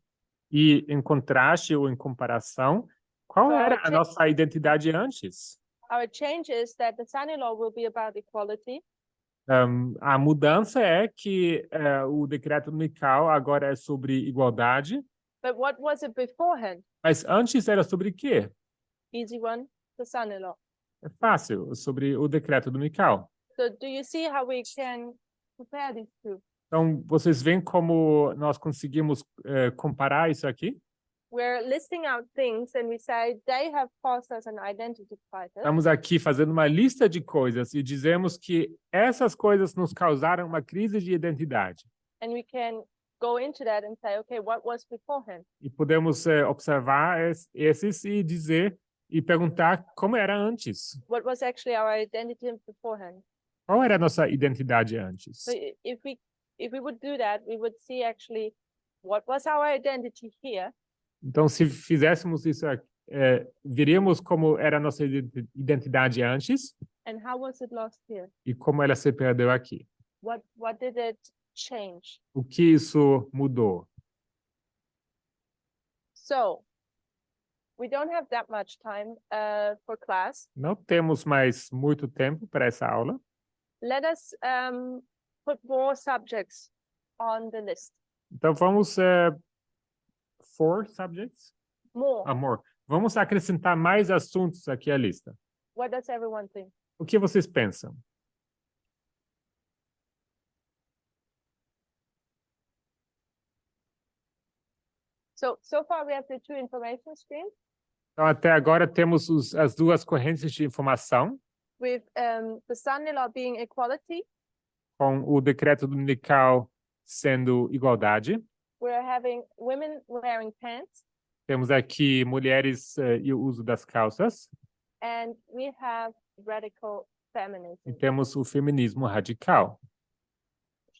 E em contraste ou em comparação, qual era a nossa identidade antes? Our change is that the son-in-law will be about equality, A mudança é que o decreto dominical agora é sobre igualdade, but what was it beforehand? mas antes era sobre quê? Easy one, the son-in-law. É fácil, sobre o decreto dominical. So do you see how we can compare these two? Então, vocês veem como nós conseguimos comparar isso aqui? We're listing out things and we say they have caused us an identity crisis. Estamos aqui fazendo uma lista de coisas e dizemos que essas coisas nos causaram uma crise de identidade. And we can go into that and say, okay, what was beforehand? E podemos observar esses e dizer e perguntar como era antes. What was actually our identity beforehand? Qual era a nossa identidade antes? So if we would do that, we would see actually what was our identity here, Então, se fizéssemos isso, veríamos como era a nossa identidade antes and how was it lost here? e como ela se perdeu aqui. What did it change? O que isso mudou? So we don't have that much time for class. Não temos mais muito tempo para essa aula. Let us put more subjects on the list. Então, vamos... 4 subjects? More. Amor. Vamos acrescentar mais assuntos aqui à lista. What does everyone think? O que vocês pensam? So far we have the two information streams Então, até agora temos as duas correntes de informação, with the son-in-law being equality. com o decreto dominical sendo igualdade. We're having women wearing pants, Temos aqui mulheres e o uso das calças. and we have radical feminism. E temos o feminismo radical.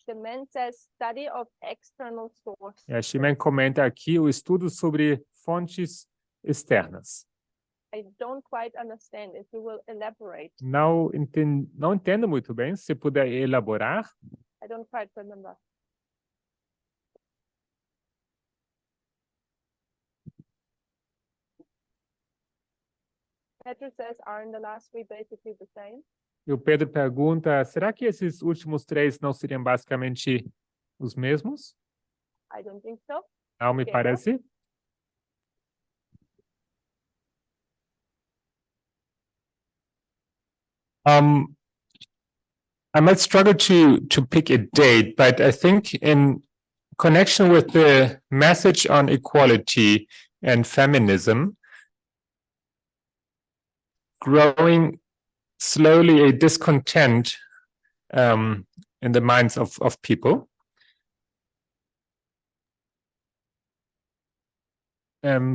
The man says study of external source. E a Ximen comenta aqui o estudo sobre fontes externas. I don't quite understand if you will elaborate. Não entendo muito bem. Se puder elaborar. I don't quite remember. Petra says, aren't the last three basically the same? E o Pedro pergunta, será que esses últimos 3 não seriam basicamente os mesmos? I don't think so. Não me Ok. parece. I might struggle to pick a date, but I think in connection with the message on equality and feminism, growing slowly a discontent in the minds of people.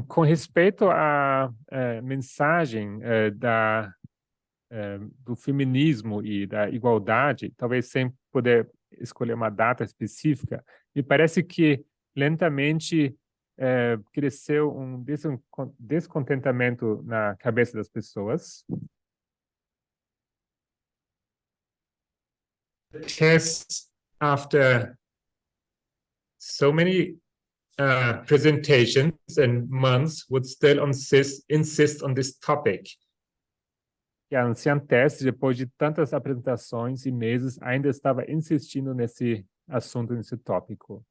Com respeito à mensagem do feminismo e da igualdade, talvez sem poder escolher uma data específica, me parece que lentamente cresceu um descontentamento na cabeça das pessoas. Because after so many presentations and months would still insist on this topic. E a anciã Tess, depois de tantas apresentações e meses, ainda estava insistindo nesse assunto, nesse tópico.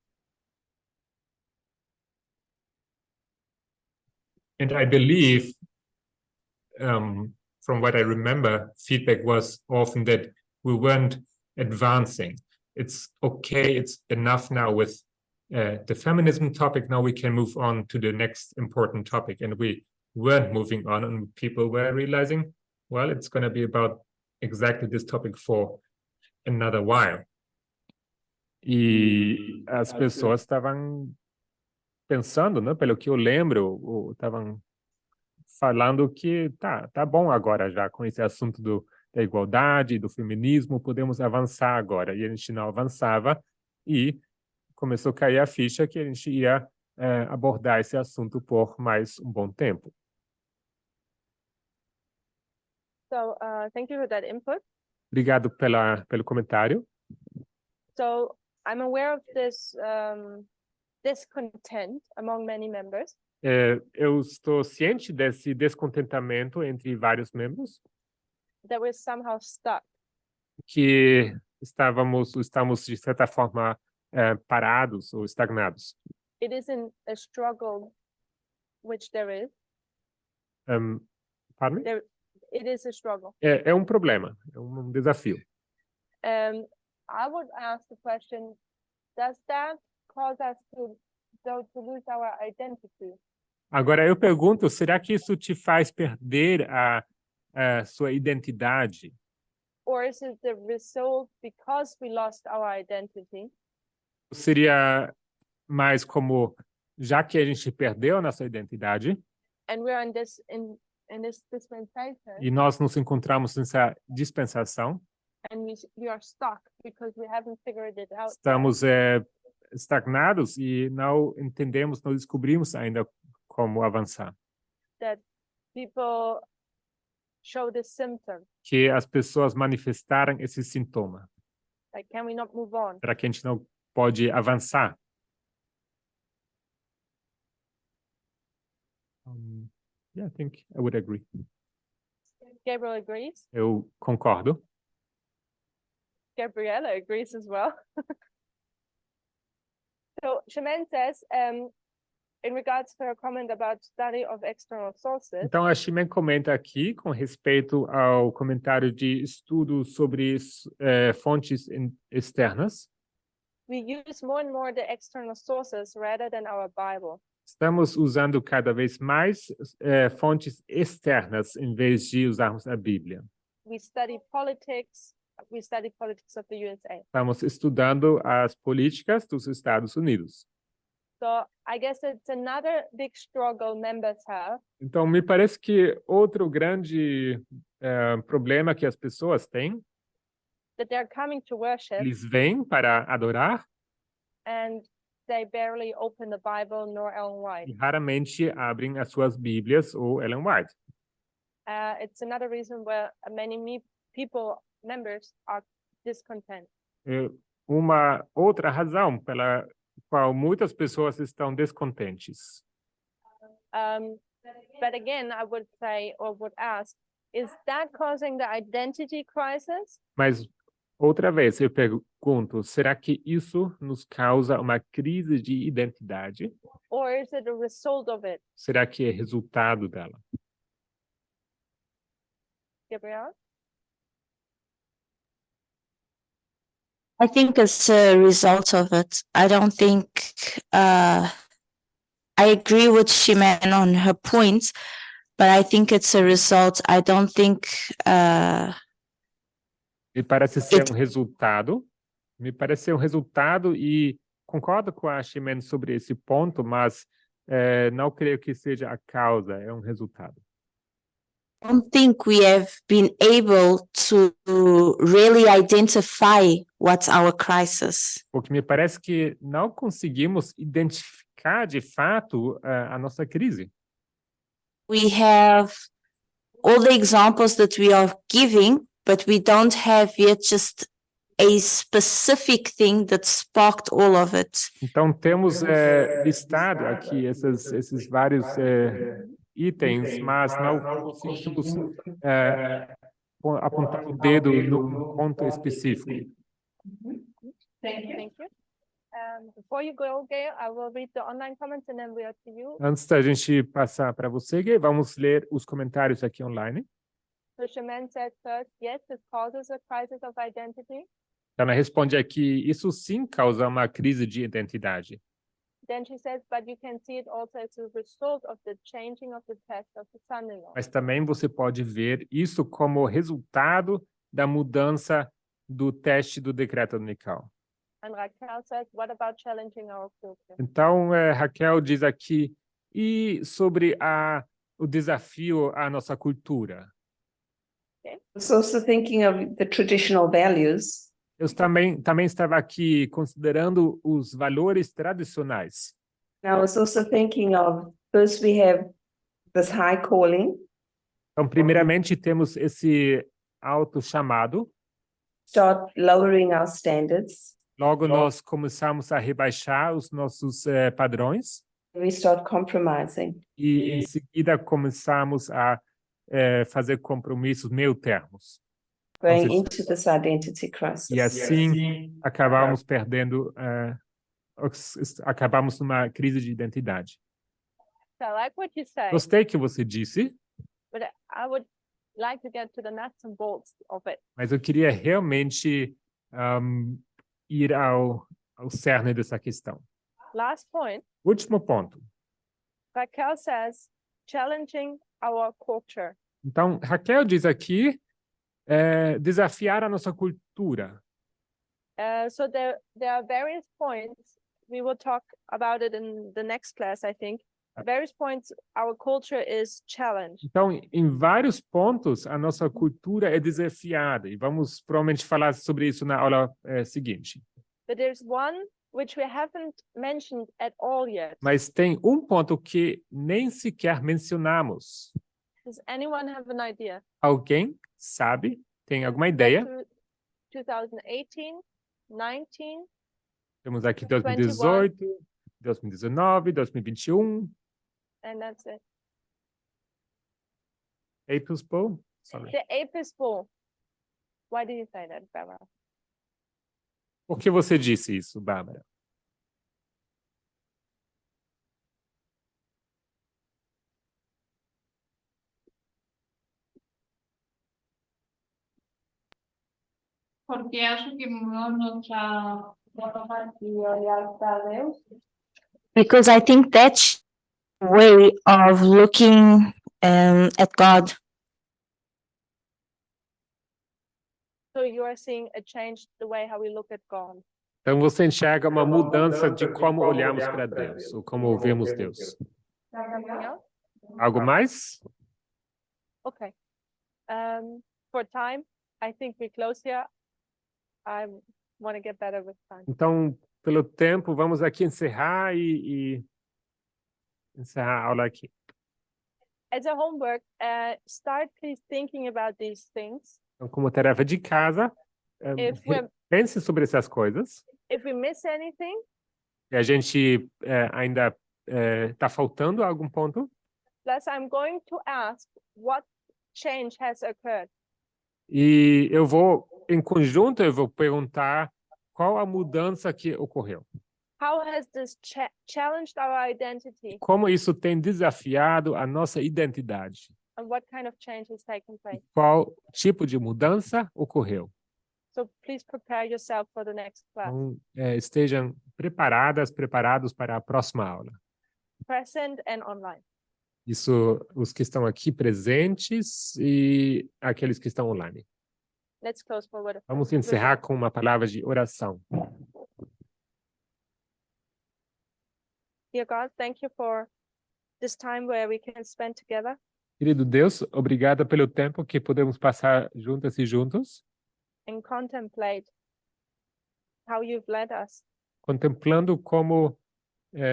And I believe, from what I remember, feedback was often that we weren't advancing. It's okay, it's enough now with the feminism topic. Now we can move on to the next important topic. And we weren't moving on, and people were realizing, well, it's going to be about exactly this topic for another while. E as pessoas estavam pensando, né, pelo que eu lembro, estavam falando que tá bom agora já com esse assunto da igualdade, do feminismo, podemos avançar agora. E a gente não avançava e começou a cair a ficha que a gente ia abordar esse assunto por mais um bom tempo. So, thank you for that input. Obrigado pelo comentário. So, I'm aware of this discontent among many members. Eu estou ciente desse descontentamento entre vários membros, That we're somehow stuck. que estamos de certa forma parados ou estagnados. It isn't a struggle, which there is. Pardon me? It is a struggle. É um problema, é um desafio. I would ask the question, does that cause us to lose our identity? Agora eu pergunto, será que isso te faz perder a sua identidade? Or is it the result because we lost our identity? Seria mais como, já que a gente perdeu a nossa identidade, And we're in this dispensation, e nós nos encontramos nessa dispensação, and we are stuck because we haven't figured it out. estamos estagnados e não entendemos, não descobrimos ainda como avançar. That people show this symptom. Que as pessoas manifestaram esse sintoma. Like, can we not move on? Será que a gente não pode avançar? Yeah, I think I would agree. Gabriel agrees. Eu concordo. Gabriella agrees as well. So Shemin says, in regards to her comment about study of external sources, Então, a Ximen comenta aqui com respeito ao comentário de estudo sobre fontes externas. we use more and more the external sources rather than our Bible. Estamos usando cada vez mais fontes externas em vez de usarmos a Bíblia. We study politics of the USA. Estamos estudando as políticas dos Estados Unidos. So I guess it's another big struggle members have, Então, me parece que outro grande problema que as pessoas têm, that they're coming to worship eles vêm para adorar and they barely open the Bible nor Ellen White. e raramente abrem as suas Bíblias ou Ellen White. It's another reason where members are discontent. Uma outra razão pela qual muitas pessoas estão descontentes. But again, I would say or would ask, is that causing the identity crisis? Mas, outra vez, eu pergunto, será que isso nos causa uma crise de identidade? Or is it a result of it? Será que é resultado dela? Gabrielle? I think it's a result of it. I don't think I agree with Shimen on her points, but I think it's a result. I don't think Me parece ser um resultado. Me parece ser um resultado e concordo com a Ximen sobre esse ponto, mas não creio que seja a causa, é um resultado. Don't think we have been able to really identify what's our crisis. Porque me parece que não conseguimos identificar de fato a nossa crise. We have all the examples that we are giving, but we don't have yet just a specific thing that sparked all of it. Então, temos listado aqui esses vários itens, mas não conseguimos apontar o dedo num ponto específico. Thank you. Before you go, Gail, I will read the online comments and then we are to you. Antes da gente passar para você, Gay, vamos ler os comentários aqui online. So Shaman said first, yes, this causes a crisis of identity. Então, ela responde aqui, isso sim causa uma crise de identidade. Then she says, but you can see it also as a result of the changing of the test of the son-in-law. Mas também você pode ver isso como resultado da mudança do teste do decreto dominical. And Raquel says, what about challenging our culture? Então, Raquel diz aqui, e sobre o desafio à nossa cultura? I was also thinking of the traditional values. Eu também estava aqui considerando os valores tradicionais. And I was also thinking of first we have this high calling, Então, primeiramente, temos esse alto chamado. start lowering our standards. Logo, nós começamos a rebaixar os nossos padrões. We start compromising. E, em seguida, começamos a fazer compromissos meio termos. Going Nossa, into this identity crisis. E assim, acabamos perdendo, acabamos numa crise de identidade. So I like what you say, Gostei que você disse, but I would like to get to the nuts and bolts of it. mas eu queria realmente ir ao cerne dessa questão. Last point, Último ponto. Raquel says, challenging our culture. Então, Raquel diz aqui, desafiar a nossa cultura. So there are various points. We will talk about it in the next class, I think. Various points our culture is challenged. Então, em vários pontos, a nossa cultura é desafiada. E vamos provavelmente falar sobre isso na aula seguinte. But there's one which we haven't mentioned at all yet. Mas tem um ponto que nem sequer mencionamos. Does anyone have an idea? Alguém sabe? Tem alguma ideia? 2018, 19, Temos aqui 2018, 2019, 2021. and that's it. April's Bowl? Sorry. The Apis Bowl. Why did you say that, Barbara? Por que você disse isso, Bárbara? Porque acho que mudou nossa forma de olhar para Deus. Because I think that's a way of looking at God. So you are seeing a change the way how we look at God. Então você enxerga uma mudança de como olhamos para Deus, ou como ouvimos Deus. Something else? Algo mais? Okay. For time, I think we close here. I want to get better with time. Então, pelo tempo, vamos aqui encerrar e encerrar a aula aqui. As a homework, start please thinking about these things. Então, como tarefa de casa, pense sobre essas coisas. If we miss anything, E a gente ainda está faltando algum ponto. plus I'm going to ask what change has occurred. E eu vou, em conjunto, eu vou perguntar qual a mudança que ocorreu. How has this challenged our identity, Como isso tem desafiado a nossa identidade? and what kind of change has taken place? Qual tipo de mudança ocorreu? So please prepare yourself for the next class. Então, estejam preparados para a próxima aula. Present and online. Isso, os que estão aqui presentes e aqueles que estão online. Let's close for word of Vamos prayer. encerrar com uma palavra de oração. Dear God, thank you for this time where we can spend together Querido Deus, obrigada pelo tempo que podemos passar juntas e juntos, and contemplate how you've led us. contemplando como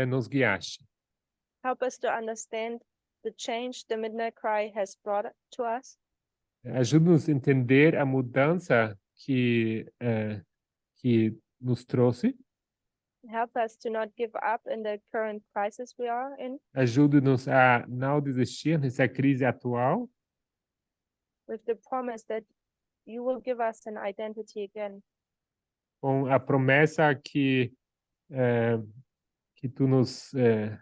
nos guiaste. Help us to understand the change the midnight cry has brought to us. Ajuda-nos a entender a mudança que nos trouxe. Help us to not give up in the current crisis we are in, Ajude-nos a não desistir nessa crise atual, with the promise that you will give us an identity again. com a promessa que tu nos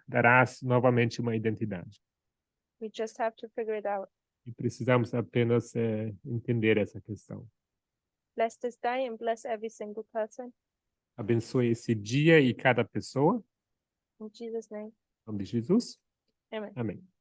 darás novamente uma identidade. We just have to figure it out. E precisamos apenas entender essa questão. Bless this day and bless every single person. Abençoe esse dia e cada pessoa. In Jesus' name, Em nome de Jesus. amen. Amém.